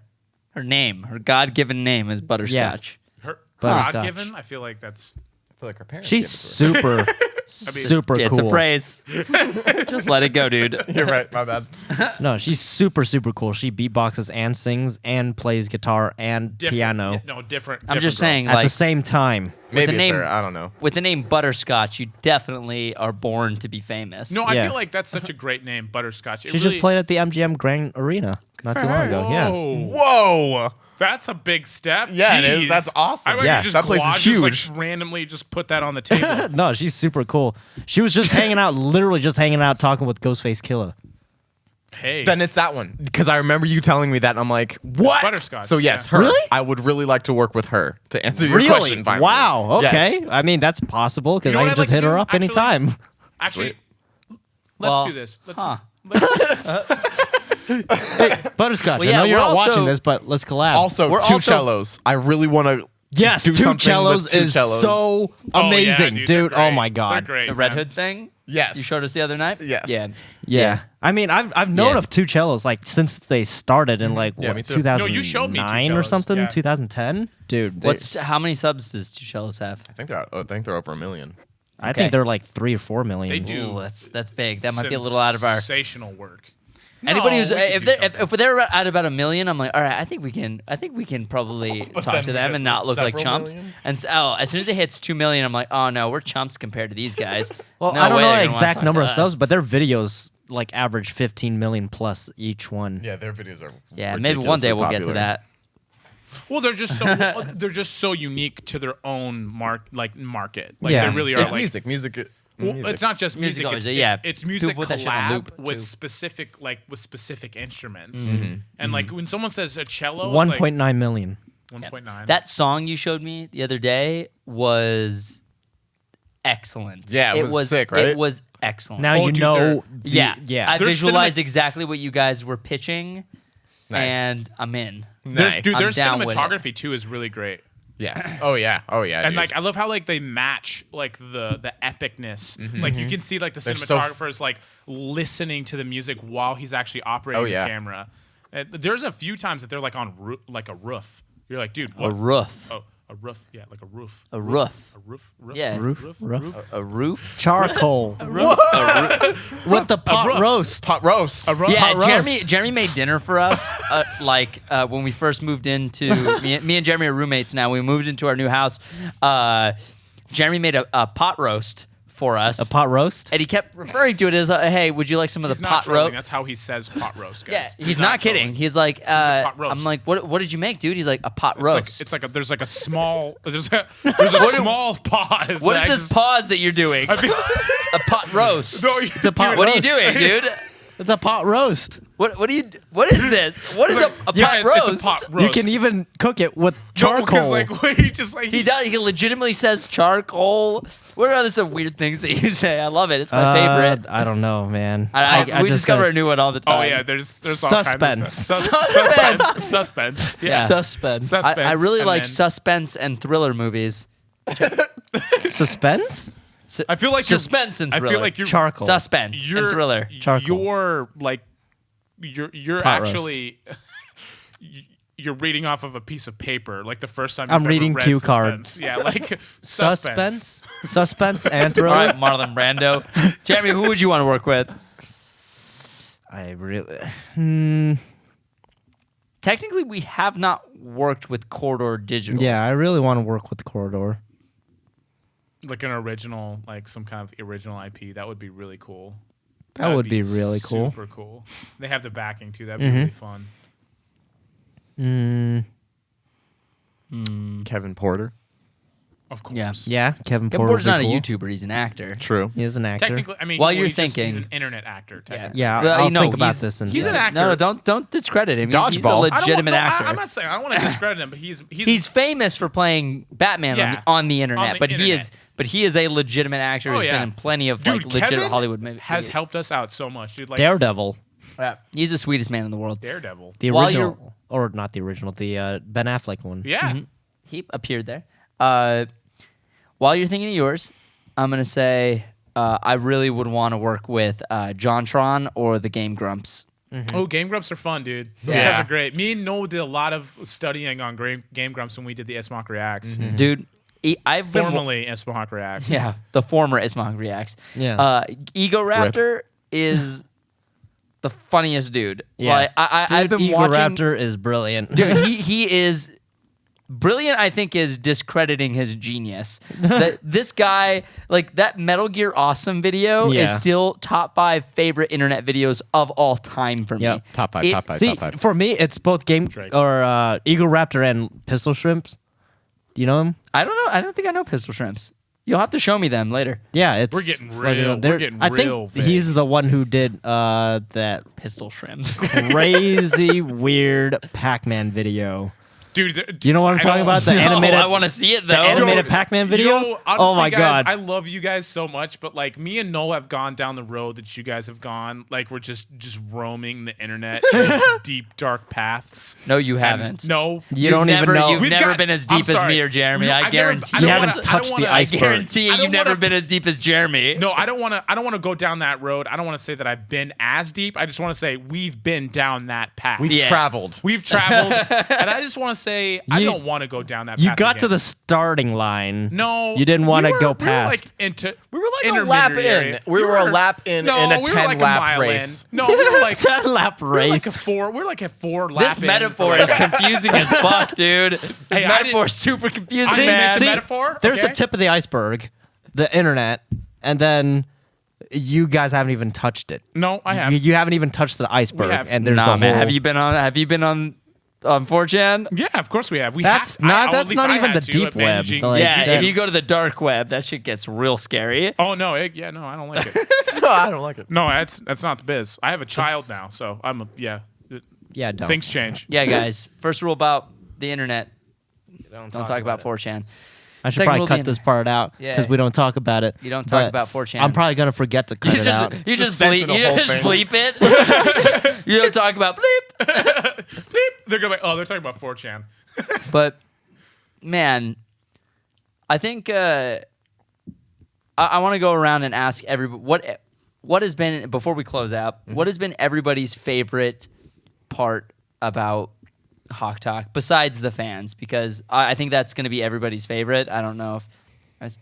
Her name, her God-given name is Butterscotch. Her Butterscotch. God given. I feel like that's. I feel like her parents. She's super, super It's cool. a phrase. Just let it go, dude. You're right. My bad. No, she's super, super cool. She beatboxes and sings and plays guitar and Different. piano Yeah, no, different. I'm just girl. saying, at like, the same time. Maybe the it's name- her. I don't know. with the name Butterscotch, you definitely are born to be famous. No, I Yeah. feel like that's such a great name, Butterscotch. It She just played at the MGM Grand Arena not too long ago. Yeah. Whoa. Whoa. That's a big step. Yeah, it is. Jeez. That's awesome. I reckon Yeah, just that place is Glad just, huge. like, randomly just put that on the table. No, she's super cool. She was just hanging out, literally just hanging out, talking with Ghostface Killer. Hey. Then it's that one because I remember you telling me that, and I'm like, what? Butterscotch, So yes, yeah. her. Really? I would really like to work with her to answer your Really? question. Finally. Wow. Okay. Yes. I mean, that's possible because You know I what can I'd just like hit to her do? up Actually- anytime. Actually, Sweet. let's Well, do this. Let's. huh. Butterscotch. Well, I yeah, know you're we're not also- watching this, but let's collab. Also, We're two also- cellos. I really want to. yes, do two something cellos with two is cellos. so Oh, yeah, amazing, they're dude. Oh great. my They're god. great. the Red man. Hood thing? Yes. You showed us the other night? Yes. Yeah. Yeah. I mean, I've known Yeah. of two cellos like since they started in like Yeah, what, me too. 2009 No, you showed me two or cellos, something, yeah. 2010. Dude, How many subs does Two Cellos have? I think they're over 1 million. I Okay. think they're like 3 or 4 million. They do. Ooh, that's big. That might be a little out of our. sensational work. Anybody No, who's we could if do they're, something. if they're at about 1 million, I'm like, all right, I think we can probably talk then to we them get and to not look like several chumps. million? And as soon as it hits 2 million, I'm like, oh no, we're chumps compared to these guys. Well, No I don't way know they're the gonna wanna exact talk number to of us. subs, but their videos like average 15 million plus each one. Yeah, their videos are. Yeah, maybe one day we'll get to that. Well, they're just so unique to their own market. Like Yeah. they really are. It's like, music. Music. Well, music. it's not just music. Music, It's, yeah. it's People music put that shit on collab loop, with too. specific instruments. And like when someone says a cello, 1.9 million. 1.9. That song you showed me the other day was excellent. Yeah, it was sick, right? It was excellent. Now Oh, you dude, know. yeah, yeah. I Their visualized cinema- exactly what you guys were pitching, Nice. and I'm in. Nice. Dude, their I'm down with it. cinematography too is really great. Yes. Oh yeah. Oh yeah. And dude. like I love how like they match like the epicness. Like you can see like the They're so cinematographer is like listening to the music while he's actually operating Oh, yeah. the camera. There's a few times that they're like on like a roof. You're like, dude, A what? roof. Oh, a roof. Yeah, like a roof. A roof. A roof. Yeah. Roof. A roof. Charcoal. With the pot roof. roast. Pot roast. A roof. Yeah, Hot Jeremy. roast. Jeremy made dinner for us. When we first moved into me and Jeremy are roommates now. We moved into our new house. Jeremy made a pot roast for us. A pot roast. And he kept referring to it as, "Hey, would you like some of He's the not pot trolling. roast?" That's how he says pot roast, Yeah, guys. he's not kidding. trolling. He's like, pot roast. I'm like, what did you make, dude? He's like, a pot It's roast. like there's like a small small pause. What that is I this just- pause that you're doing? I feel- a pot roast. No, pot What are you roast. doing, dude? It's a pot roast. What do you? What is this? What is a pot roast? It's a pot roast. You can even cook it with No, charcoal. because like he just like He does. He legitimately says charcoal. What are other some weird things that you say? I love it. It's my favorite. I don't know, man. We just discover gotta- a new one all the time. Oh yeah, there's all kinds of Suspense. stuff. Suspense. Yeah. Suspense. Suspense. I really and like then- suspense and thriller movies. Suspense? I feel like you're- suspense and I thriller. feel like you're Charcoal. Suspense and thriller. Charcoal. You're like you're Pot roast. actually you're reading off of a piece of paper like the first time I'm you've reading ever read cue Suspense. cards. Yeah, like suspense. Suspense and All thriller? right, Marlon Brando. Jeremy, who would you want to work with? I really... Technically, we have not worked with Corridor Digital. Yeah, I really want to work with Corridor. Like an original, like some kind of original IP. That would be really cool. That would be really cool. Super cool. They have the backing too. That'd be really fun. Kevin Porter. Of course. Yeah. Yeah, Kevin Kevin Porter Porter's would not be a cool. YouTuber. He's an actor. True. He is an actor. Technically, I mean, While you're he's just- thinking- he's an internet actor. Technically. Yeah, Well, I'll you know, think about he's- this. And he's an actor. No, don't discredit him. He's a Dodgeball. legitimate actor. I'm not saying I don't want to discredit him, but He's famous for playing Batman Yeah. on the internet, On the but internet. he is a legitimate actor Oh, who's yeah. been in plenty of Dude, like legit Kevin Hollywood movies. has helped us out so much, dude. Like Daredevil. Yeah. He's the sweetest man in the world. Daredevil. The While original. Or not the original, the Ben Affleck one. Yeah. He appeared there. While you're thinking of yours, I'm gonna say I really would want to work with JonTron or the Game Grumps. Oh, Game Grumps are fun, dude. Those Yeah. guys are great. Me and Noel did a lot of studying on Game Grumps when we did the Ismok Reacts. Dude, I've been Formerly Ismok Reacts. yeah, the former Ismong Reacts. Yeah. Ego Raptor is the funniest dude. Yeah. Like, I've been Ego watching. Raptor is brilliant. Dude, he is brilliant. I think is discrediting his genius. That this guy, like that Metal Gear Awesome video, Yeah. is still top 5 favorite internet videos of all time for me. Yep. Top five. It- Top five. See, top five. for me, it's both Drake. Eagle Raptor and Pistol Shrimps. Do you know him? I don't know. I don't think I know Pistol Shrimps. You'll have to show me them later. Yeah, it's We're getting like, real- they're- we're getting I real think he's the one who did that Pistol Shrimps. crazy weird Pac-Man video. Dude, Do you know what I'm talking about? The animated, I want to see it though. animated Pac-Man video. Yo, honestly, Oh my guys, god! I love you guys so much, but like me and Noel have gone down the road that you guys have gone. Like we're just roaming the internet in its deep dark paths. No, you And haven't. no, You don't even know. You've We've never got- been as I'm deep as sorry. me or Jeremy. No, I I've never- guarantee. I You don't haven't wanna- touched I don't the wanna- I iceberg. guarantee I you've don't never wanna- been as deep as Jeremy. No, I don't want to go down that road. I don't want to say that I've been as deep. I just want to say we've been down that path. We've Yeah. traveled. We've traveled, and I just want to say I You- don't want to go down that. You path got to again. the starting line. No, you didn't want to we go were past. like into We were like a lap intermediary. in. We were a lap in no, in a we were like 10-lap mile race. In. No, we were like 10 lap we were race. like a 4. We're like a 4 lap. This in. metaphor is confusing as fuck, dude. This Hey, I metaphor is super confusing, I didn't man. make the See, metaphor. There's okay? the tip of the iceberg, the internet, and then you guys haven't even touched it. No, I have. You haven't even touched the iceberg, have. and there's Nah, the man. whole. Have you been on 4chan? Yeah, of course we have. We That's have, not. at That's least not I even had the to deep at web. managing- Like, Yeah, that- if you go to the dark web, that shit gets real scary. Oh no, yeah, no, I don't like it. No, I don't like it. No, that's not the biz. I have a child now, so yeah. yeah, don't. Things change. Yeah, guys. First rule about the internet: don't talk about 4chan. I should Second probably rule of cut the this part out Yeah. because we don't talk about it. You don't talk But about 4chan. I'm probably gonna forget to cut You it out. just, you just censor bleep, the you whole just thing. bleep it. You don't talk about bleep. Bleep. They're gonna be like, oh, they're talking about 4chan. But man, I think I want to go around and ask everybody what has been, before we close out, what has been everybody's favorite part about HawkTalk besides the fans? Because I think that's going to be everybody's favorite. I don't know if I speak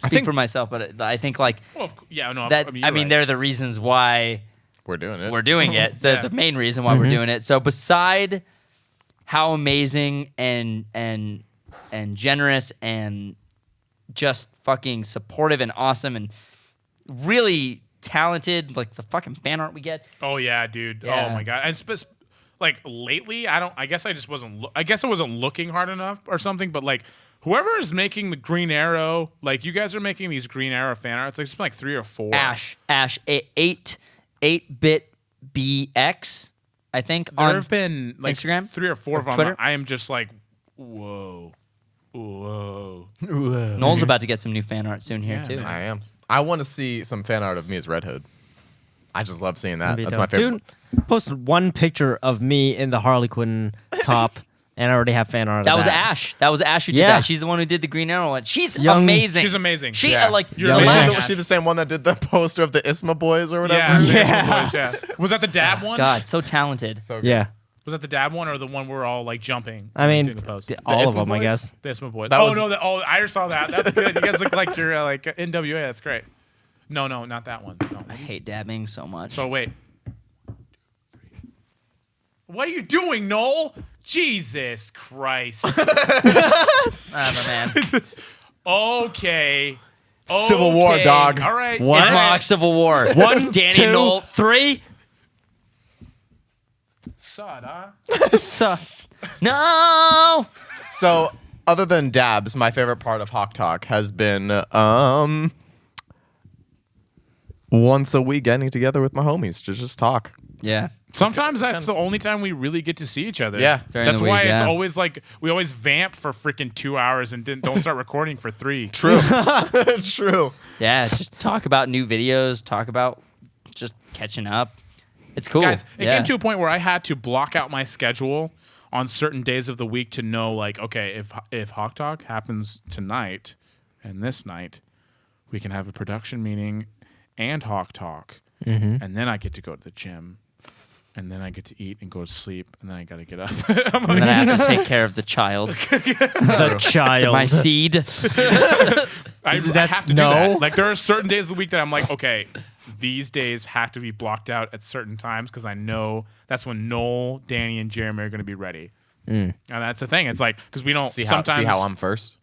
think- for myself, but I think like Well, yeah, no. that. I I mean, mean, they're the reasons why We're doing it. we're doing it. So Yeah. the main reason why we're doing it. So beside how amazing and generous and just fucking supportive and awesome and really talented, like the fucking fan art we get. Oh yeah, dude. Yeah. Oh my god. And like lately, I guess I just wasn't. I guess I wasn't looking hard enough or something. But like whoever is making the Green Arrow, like you guys are making these Green Arrow fan arts. Like it's been like 3 or 4. Ash, 8-bit BX, I think, There on have been like Instagram? 3 or 4 of them. Twitter? I am just like, whoa. Noel's about to get some new fan art soon here Yeah, too. man. I am. I want to see some fan art of me as Red Hood. I just love seeing that. That'd be That's dope. my favorite. Dude, posted one picture of me in the Harley Quinn top, and I already have fan art. That of was that. Ash. That was Ash who did Yeah. that. She's the one who did the Green Arrow one. She's Young- amazing. She's amazing. She Yeah. like You're Young Was amazing. she, Ash. was she the same one that did the poster of the Isma Boys or whatever? Yeah, the Yeah. Isma Boys, yeah. Was that the dab one? God, so talented. So good. Yeah, Was that the dab one or the one we're all like jumping? I mean, doing the post. all of Isma them, I Boys? guess. The Isma Boys. That Oh was- no! I saw that. That's good. You guys look like you're like NWA. That's great. No, not that one. No. I hate dabbing so much. So wait. What are you doing, Noel? Jesus Christ. Ah, my man. Okay. Civil War, Okay. dog. All right. What? It's Mock Civil War. One, Danny two, Noel. 3. Sud, huh? No. So, other than dabs, my favorite part of HawkTalk has been once a week getting together with my homies to just talk. Yeah. Sometimes that's the only time we really get to see each other. Yeah. During That's the why week, it's yeah. always like we always vamp for freaking 2 hours and don't start recording for 3. True. True. Yeah. Just talk about new videos. Talk about just catching up. It's cool. Guys, it yeah. came to a point where I had to block out my schedule on certain days of the week to know, like, okay, if Hawk Talk happens tonight and this night, we can have a production meeting and Hawk Talk, and then I get to go to the gym, and then I get to eat and go to sleep, and then I got to get up. And then I have to take care of the child, The child. my seed. I That's- have to do no. that. Like, there are certain days of the week that I'm like, okay, these days have to be blocked out at certain times because I know that's when Noel, Danny, and Jeremy are going to be ready. And that's the thing. It's like, because we don't See sometimes. how I'm first.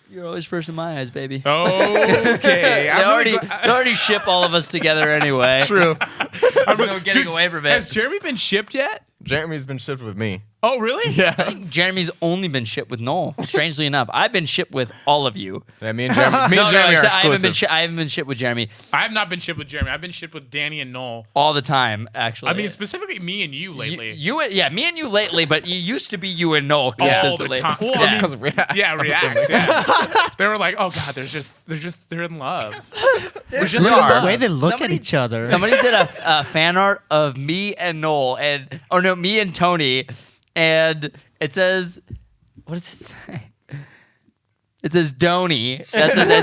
You're always first in my eyes, baby. Okay. They I'm already, really glad- they already ship all of us together anyway. True. I'm getting Dude, away from it. Has Jeremy been shipped yet? Jeremy's been shipped with me. Oh, really? Yeah. Jeremy's only been shipped with Noel. Strangely enough, I've been shipped with all of you. Yeah, me and Jeremy, No, are except I haven't been exclusive. I haven't been shipped with Jeremy I have not been shipped with Jeremy. I've been shipped with Danny and Noel. all the time. Actually, I mean, specifically me and you lately. yeah, me and you lately, but you used to be you and Noel all the consistently. time. Well, Yeah. I mean, Because of Reacts. yeah, I'm reacts. assuming. Yeah. They were like, oh god, they're in love. They're just Look in at love. the way they look Somebody- at each other. Somebody did a fan art of me and Noel, me and Tony, and it says, what does it say? It says Donnie. It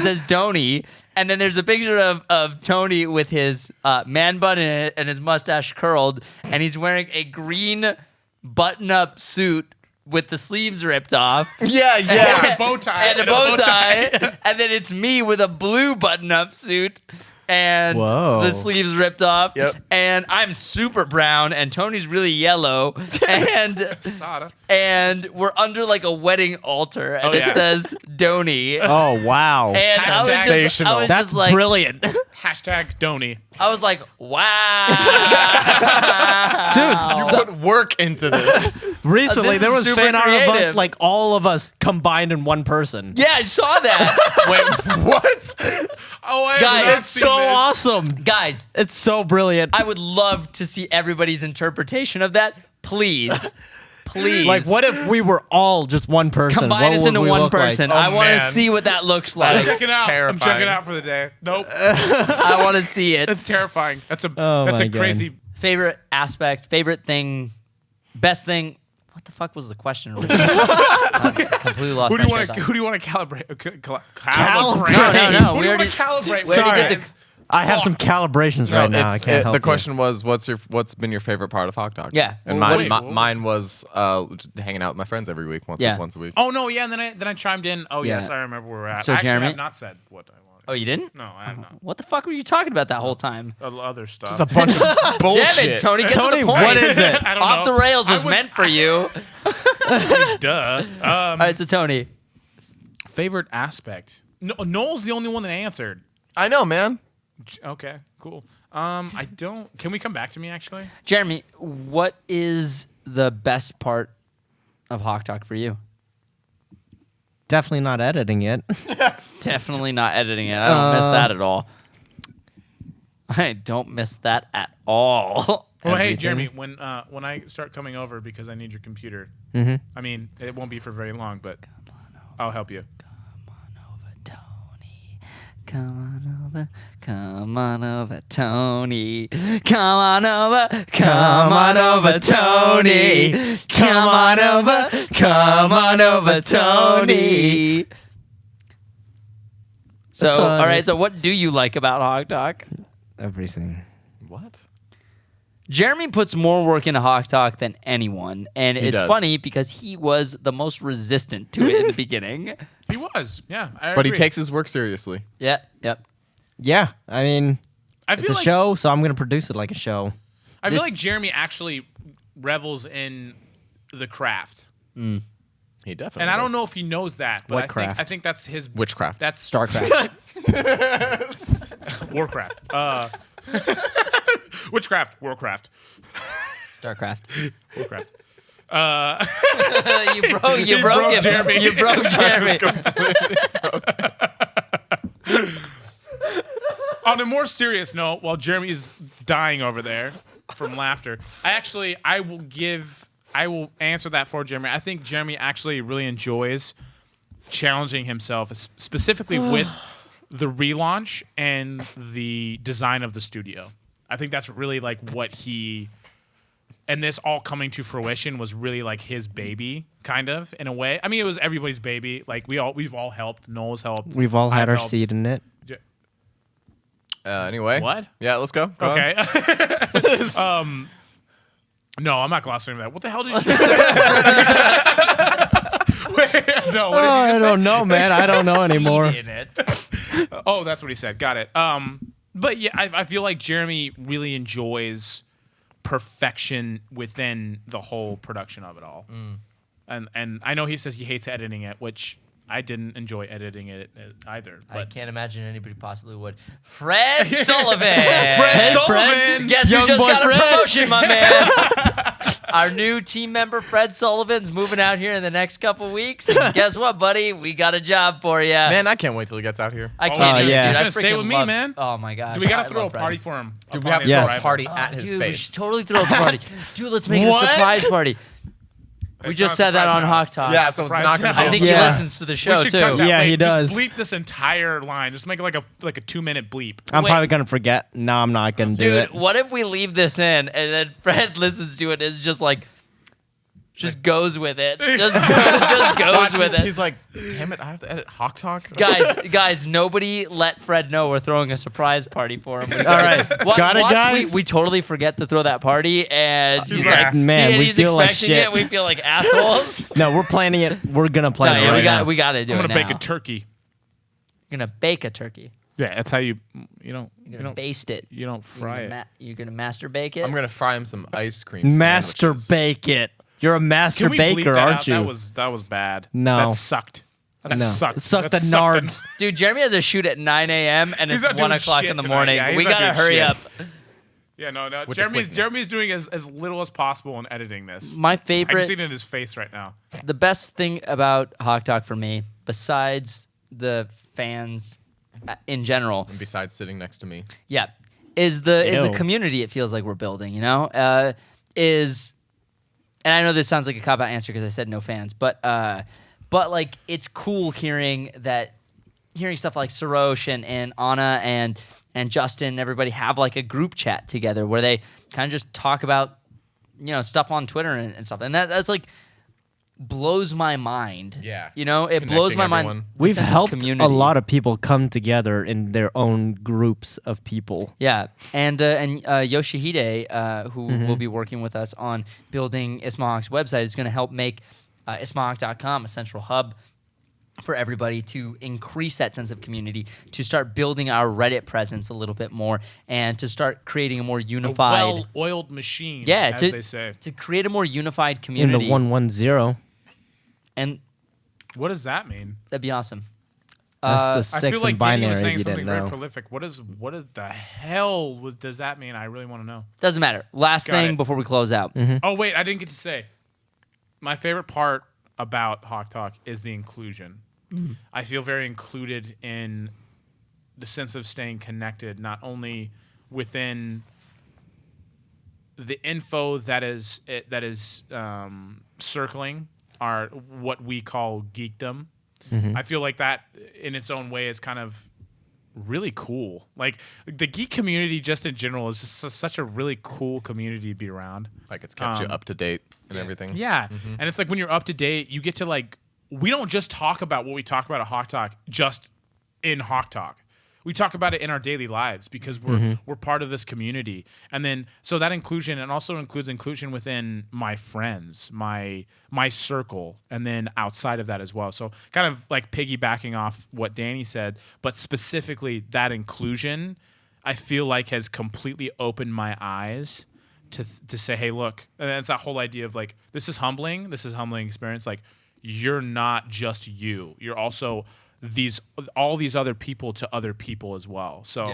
says Donnie, and then there's a picture of Tony with his man bun and his mustache curled, and he's wearing a green button-up suit with the sleeves ripped off. Yeah, yeah. A bow tie. And a bow tie. And then it's me with a blue button-up suit and Whoa. the sleeves ripped off. Yep. And I'm super brown and Tony's really yellow. And Sada. and we're under like a wedding altar and Oh, yeah. it says Donnie. Oh, wow. And I was just, Sensational. That's like, brilliant. Hashtag Donny. I was like, wow. You put work into this. Recently, This there is was super fan art of us, creative. like all of us combined in one person. Yeah, I saw that. Wait, what? Oh, I Guys, have not It's seen so this. awesome. Guys, It's so brilliant. I would love to see everybody's interpretation of that. Please. Please. Like, what if we were all just one person? Combine What us would into we one look like? person. Oh, I want to man. see what that looks I'm like. checking out. I'm terrifying. checking out for the day. Nope. I want to see it. That's terrifying. That's a Oh, that's my a God. crazy. Favorite aspect, favorite thing, best thing. What the fuck was the question? Completely lost Who do my you train want of to? thought. Who do you want to calibrate? Calibrate? No, Who we do you want already- to calibrate? we already Wait, did- I have some calibrations right now. I can't help the you. question was, what's been your favorite part of HawkTalk? Yeah. and Well, mine, what- mine was just hanging out with my friends every week, once Yeah. a week. Oh no, yeah. And then I chimed in. Oh Yeah. yes, I remember where we're at. So, I actually Jeremy- have not said what I wanted. Oh, you didn't? No, I have not. What the fuck were you talking about that whole time? Other stuff. It's a bunch of Damn bullshit. it, Tony, get to Tony, the point. what is it? I don't Off know. the rails I was meant for you. Duh. All right, so Tony. Favorite aspect. No, Noel's the only one that answered. I know, man. Okay, cool. I don't. Can we come back to me actually? Jeremy, what is the best part of Hawk Talk for you? Definitely not editing it. Definitely not editing it. I don't miss that at all. I don't miss that at all. Well, hey, Everything. Jeremy, when I start coming over because I need your computer, Mm-hmm. I mean, it won't be for very long, but I'll help you. Come on over, Tony. Come on over, come on over, Tony. Come on over, Tony. So, all right. So, what do you like about HawkTalk? Everything. What? Jeremy puts more work into HawkTalk than anyone, and He it's does. funny because he was the most resistant to it in the beginning. He was, yeah. But he agree. takes his work seriously. Yep. Yeah, I mean, I it's feel a like, show, so I'm gonna produce it like a show. I feel This- like Jeremy actually revels in the craft, He definitely. and I don't does. know if he knows that, but What I craft? think that's his Witchcraft. That's StarCraft. Warcraft. Witchcraft. Warcraft. StarCraft. Warcraft. You broke him. Jeremy. You broke Jeremy. On a more serious note, while Jeremy is dying over there from laughter, I will answer that for Jeremy. I think Jeremy actually really enjoys challenging himself, specifically with the relaunch and the design of the studio. I think that's really like what he, and this all coming to fruition was really like his baby, kind of, in a way. I mean, it was everybody's baby. Like we've all helped. Noel's helped. We've all had I've our helped. seed in it. Anyway. What? Yeah, let's go. Go on. Okay. No, I'm not glossing over that. What the hell did you just say? Wait, no, what did you I just say? don't know, man. I don't know anymore. In it. Oh, that's what he said. Got it. But yeah, I feel like Jeremy really enjoys perfection within the whole production of it all. And I know he says he hates editing it, which I didn't enjoy editing it either. I But can't imagine anybody possibly would. Fred Sullivan. Fred Sullivan! Guess Young who just boy got Fred. a promotion, my man? Our new team member, Fred Sullivan's moving out here in the next couple weeks. And guess what, buddy? We got a job for you. Man, I can't wait till he gets out here. I Oh, can't. he's yeah. Dude, He's I gonna stay freaking with me, love- man. Oh my gosh. we got I to throw a love Fred. party for him. Dude, we upon have to his throw Yes. a arrival. party at his Dude, we face. should totally throw a party. Dude, let's make it a What? surprise party. We It's just not said a that on surprise now. HawkTalk. Yeah, so it's Surprise not gonna now. I think be. he Yeah. listens to the We show should too. cut that. Yeah, Wait, he does. Just bleep this entire line. Just make it like a 2-minute bleep. I'm Wait. probably gonna forget. No, I'm not gonna do Dude, it. what if we leave this in and then Fred listens to it? It's just like, just goes with it. Just goes with it. He's like, damn it, I have to edit HawkTalk. Guys, nobody let Fred know we're throwing a surprise party for him. All right, got it, watch, guys. We totally forget to throw that party, and he's Yeah. like, Man, we he's feel like expecting shit. it. We feel like assholes. No, we're planning it. We're gonna No, plan it yeah, right now. we got to do I'm it gonna now. bake a turkey. You're gonna bake a turkey. Yeah, that's how you don't You're gonna baste it. you don't fry it. You're gonna master bake it. I'm gonna fry him some ice cream. Master sandwiches. bake it. You're a master Can we bleep baker, that aren't out? you? That was bad. No. That sucked. That No. sucked. Suck That the sucked nards. Dude, Jeremy has a shoot at 9 a.m. and He's it's not 1 doing o'clock shit in the tonight. morning. Yeah, he's We not gotta doing hurry shit. up. Yeah, no. With the quickness. Jeremy's doing as little as possible in editing this. My I can favorite, see it in his face right now. the best thing about HawkTalk for me, besides the fans in general, And besides sitting next to me, yeah, is the Ew. community. It feels like we're building. You know, and I know this sounds like a cop out answer because I said no fans, but like it's cool hearing stuff like Sarosh and Anna and Justin and everybody have like a group chat together where they kind of just talk about stuff on Twitter and stuff, and that's like blows my mind. Yeah. It blows my Connecting mind. everyone. the We've sense of helped community. a lot of people come together in their own groups of people. Yeah, and Yoshihide, who will be working with us on building Ismahawk's website, is going to help make Ismahawk.com a central hub for everybody to increase that sense of community, to start building our Reddit presence a little bit more, and to start creating a more A unified, well-oiled machine, yeah, as to they say. to create a more unified In community. the 110. And What does that mean? that'd be awesome. That's the I 6 feel like in Danny binary was if saying you something didn't very know. prolific. What the hell does that mean? I really want to know. Doesn't matter. Last Got thing it. before we close out. Oh wait, I didn't get to say. My favorite part about HawkTalk is the inclusion. I feel very included in the sense of staying connected, not only within the info that is circling are what we call geekdom. I feel like that in its own way is kind of really cool. Like the geek community just in general is just such a really cool community to be around. Like it's kept you up to date and everything. Yeah. And it's like when you're up to date, you get to like, we don't just talk about what we talk about at HawkTalk just in HawkTalk. We talk about it in our daily lives because we're part of this community. And then so that inclusion, and also includes inclusion within my friends, my circle, and then outside of that as well. So kind of like piggybacking off what Danny said, but specifically that inclusion, I feel like has completely opened my eyes to say, hey, look, and it's that whole idea of like, this is humbling experience. Like, you're not just you. You're also all these other people to other people as well. So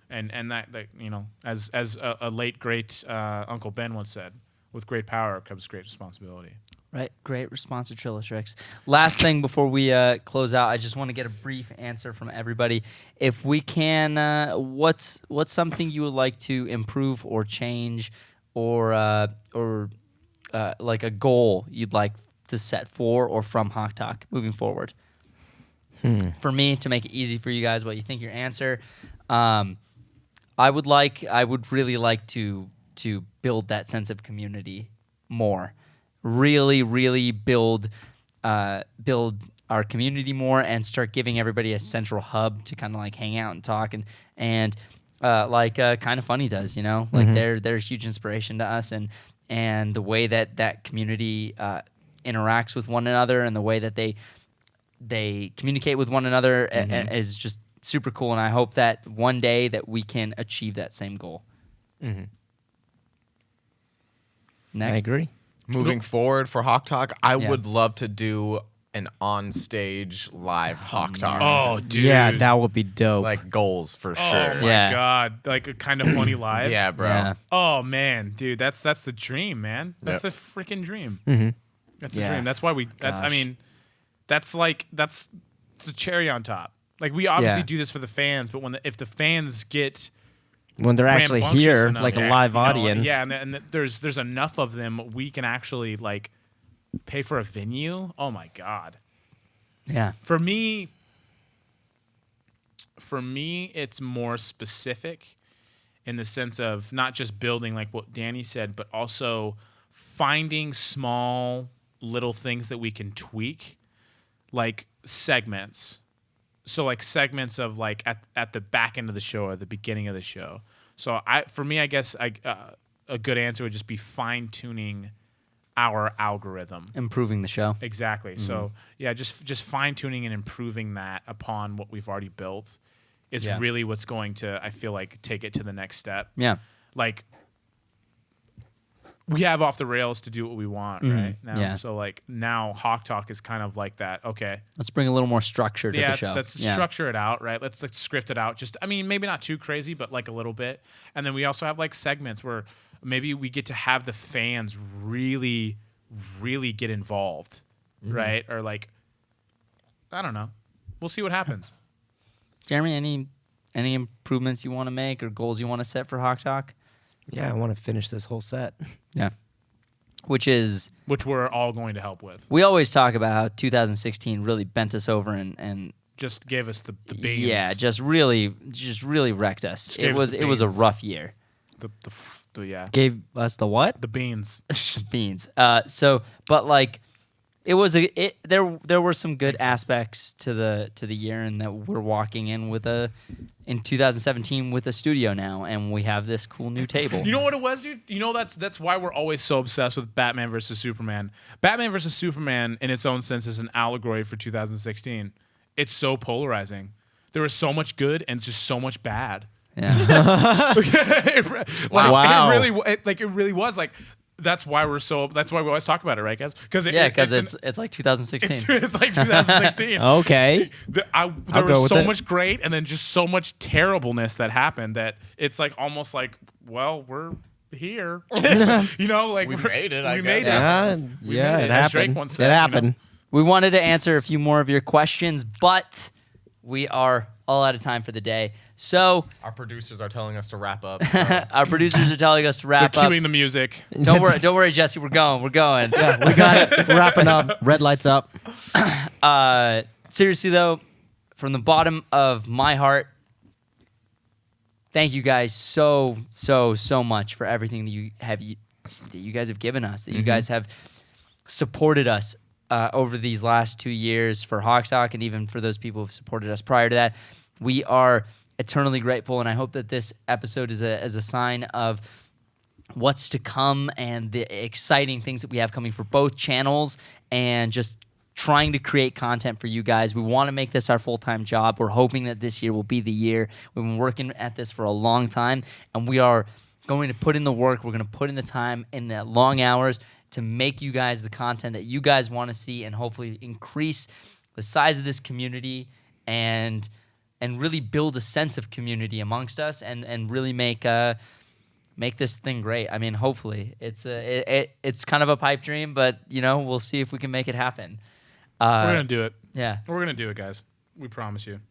and that you know, as a late great Uncle Ben once said, with great power comes great responsibility. Right, great response to Trillitrix. Last thing before we close out, I just want to get a brief answer from everybody. If we can, what's something you would like to improve or change, or like a goal you'd like to set for or from HawkTalk moving forward? For me, to make it easy for you guys, what you think your answer, I would really like to build that sense of community more. Really, really build our community more and start giving everybody a central hub to kind of like hang out and talk and like Kind of Funny does, you know, like they're a huge inspiration to us, and the way that community interacts with one another and the way that they communicate with one another is just super cool, and I hope that one day that we can achieve that same goal. Next. I agree. Moving forward for HawkTalk, I would love to do an on-stage live HawkTalk. Oh, dude. Yeah, that would be dope. Like goals for Oh sure. my god, like a Kind of Funny live. Yeah, bro. Yeah. Oh man, dude, that's the dream, man. That's the freaking dream. That's the Yeah. dream. That's why we. That's I Gosh. mean, that's it's a cherry on top. Like we obviously do this for the fans, but if the fans get when they're actually rambunctious here, enough, like a live you know, audience. yeah, and there's enough of them, we can actually like pay for a venue. Oh my god. Yeah. For me, it's more specific in the sense of not just building like what Danny said, but also finding small little things that we can tweak, like segments. So like segments of like at the back end of the show or the beginning of the show. So for me, I guess a good answer would just be fine tuning our algorithm. Improving the show. Exactly. So yeah, just fine tuning and improving that upon what we've already built is really what's going to, I feel like, take it to the next step. Yeah. Like we have off the rails to do what we want right now. Yeah. So like now HawkTalk is kind of like that. Okay. Let's bring a little more structure to the show. Let's structure it out, right? Let's like script it out. Just, I mean, maybe not too crazy, but like a little bit. And then we also have like segments where maybe we get to have the fans really, really get involved, right? Or like, I don't know. We'll see what happens. Jeremy, any improvements you want to make or goals you want to set for HawkTalk? Yeah, I want to finish this whole set. Yeah. Which Which we're all going to help with. we always talk about how 2016 really bent us over and Just gave us the beans. yeah, just really wrecked us. Just It gave us was the it was a beans. rough year. Yeah. Gave us the what? The beans. Beans. But like there were some good aspects to the year, and that we're walking in in 2017 with a studio now, and we have this cool new table. You know what it was, dude? You know that's why we're always so obsessed with Batman versus Superman. Batman versus Superman, in its own sense, is an allegory for 2016. It's so polarizing. There was so much good and just so much bad. Yeah. Wow. It really was like. That's why we always talk about it, right, guys? Because it's like 2016. it's like 2016. Okay. There I'll was go with so it. much great and then just so much terribleness that happened that it's like almost like, well, we're here. You know, like We made it, I We guess. made it. Yeah, We yeah, made it it, as Drake happened. once It said, you know? happened. We wanted to answer a few more of your questions, but we are all out of time for the day. So Our producers are telling us to wrap up. So. our producers are telling us to They're wrap up. cueing the music. Don't worry, Jesse. We're going. We got it. We're wrapping up. Red lights up. Seriously though, from the bottom of my heart, thank you guys so much for everything that you guys have given us, that you guys have supported us over these last 2 years for HawkTalk, and even for those people who've supported us prior to that. We are eternally grateful, and I hope that this episode is a sign of what's to come and the exciting things that we have coming for both channels, and just trying to create content for you guys. We want to make this our full-time job. We're hoping that this year will be the year. We've been working at this for a long time, and we are going to put in the work. We're going to put in the time in the long hours to make you guys the content that you guys want to see, and hopefully increase the size of this community and really build a sense of community amongst us, and really make this thing great. I mean, hopefully it's kind of a pipe dream, but we'll see if we can make it happen. We're gonna do it. Yeah. We're gonna do it, guys. We promise you.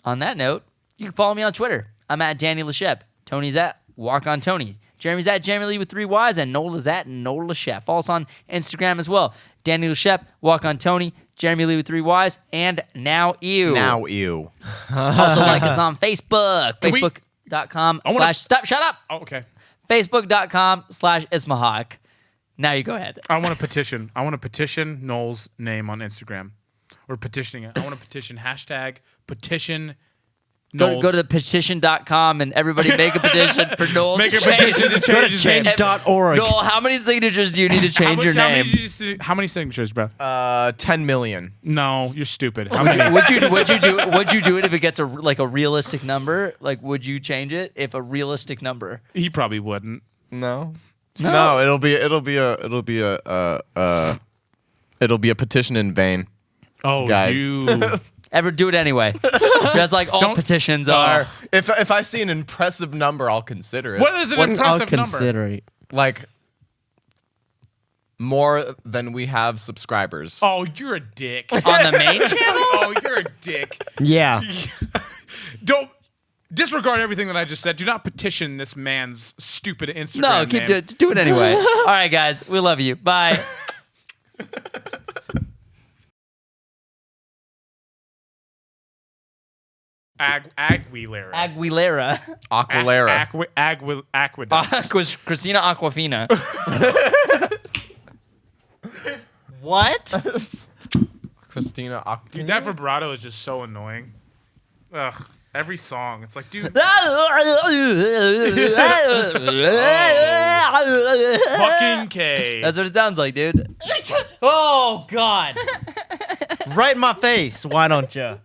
On that note, you can follow me on Twitter. I'm at Danny Leshep. Tony's at Walk on Tony. Jeremy's at Jeremy Lee with 3 Y's, and Nola's at Nola Leshep. Follow us on Instagram as well. Danny Leshep, Walk on Tony, Jeremy Lee with 3 Y's, and Now You. Now ew. Also like us on Facebook. Can we- Facebook.com I wanna- / stop, shut up. Oh, okay. Facebook.com / Ismahawk. Now you go ahead. I want to petition. I want to petition Noel's name on Instagram. We're petitioning it. I want to petition #petition Noel's. Go to the petition.com and everybody make a petition for Noel. Make to a change- petition to change his name. Change.org. Noel, how many signatures do you need to change your name? How many signatures, bro? 10 million. No, you're stupid. How many? Would you do it if it gets a realistic number? Like, would you change it if a realistic number? He probably wouldn't. No. No, it'll be a petition in vain. Oh, Guys. you. Ever do it anyway? That's like all Don't- petitions are. If I see an impressive number, I'll consider it. What is an I'll impressive number? consider it. Like more than we have subscribers. Oh, you're a dick. On the main channel? Oh, you're a dick. Yeah. Don't disregard everything that I just said. Do not petition this man's stupid Instagram No, keep name. do it anyway. All right, guys. We love you. Bye. Aguilera. Aguilera. Aquilera. Aqueducts. Christina Aquafina. What? Christina Aquilera. Dude, that vibrato is just so annoying. Ugh. Every song. It's like, dude, fucking K. That's what it sounds like, dude. Oh, God. Right in my face. Why don't you?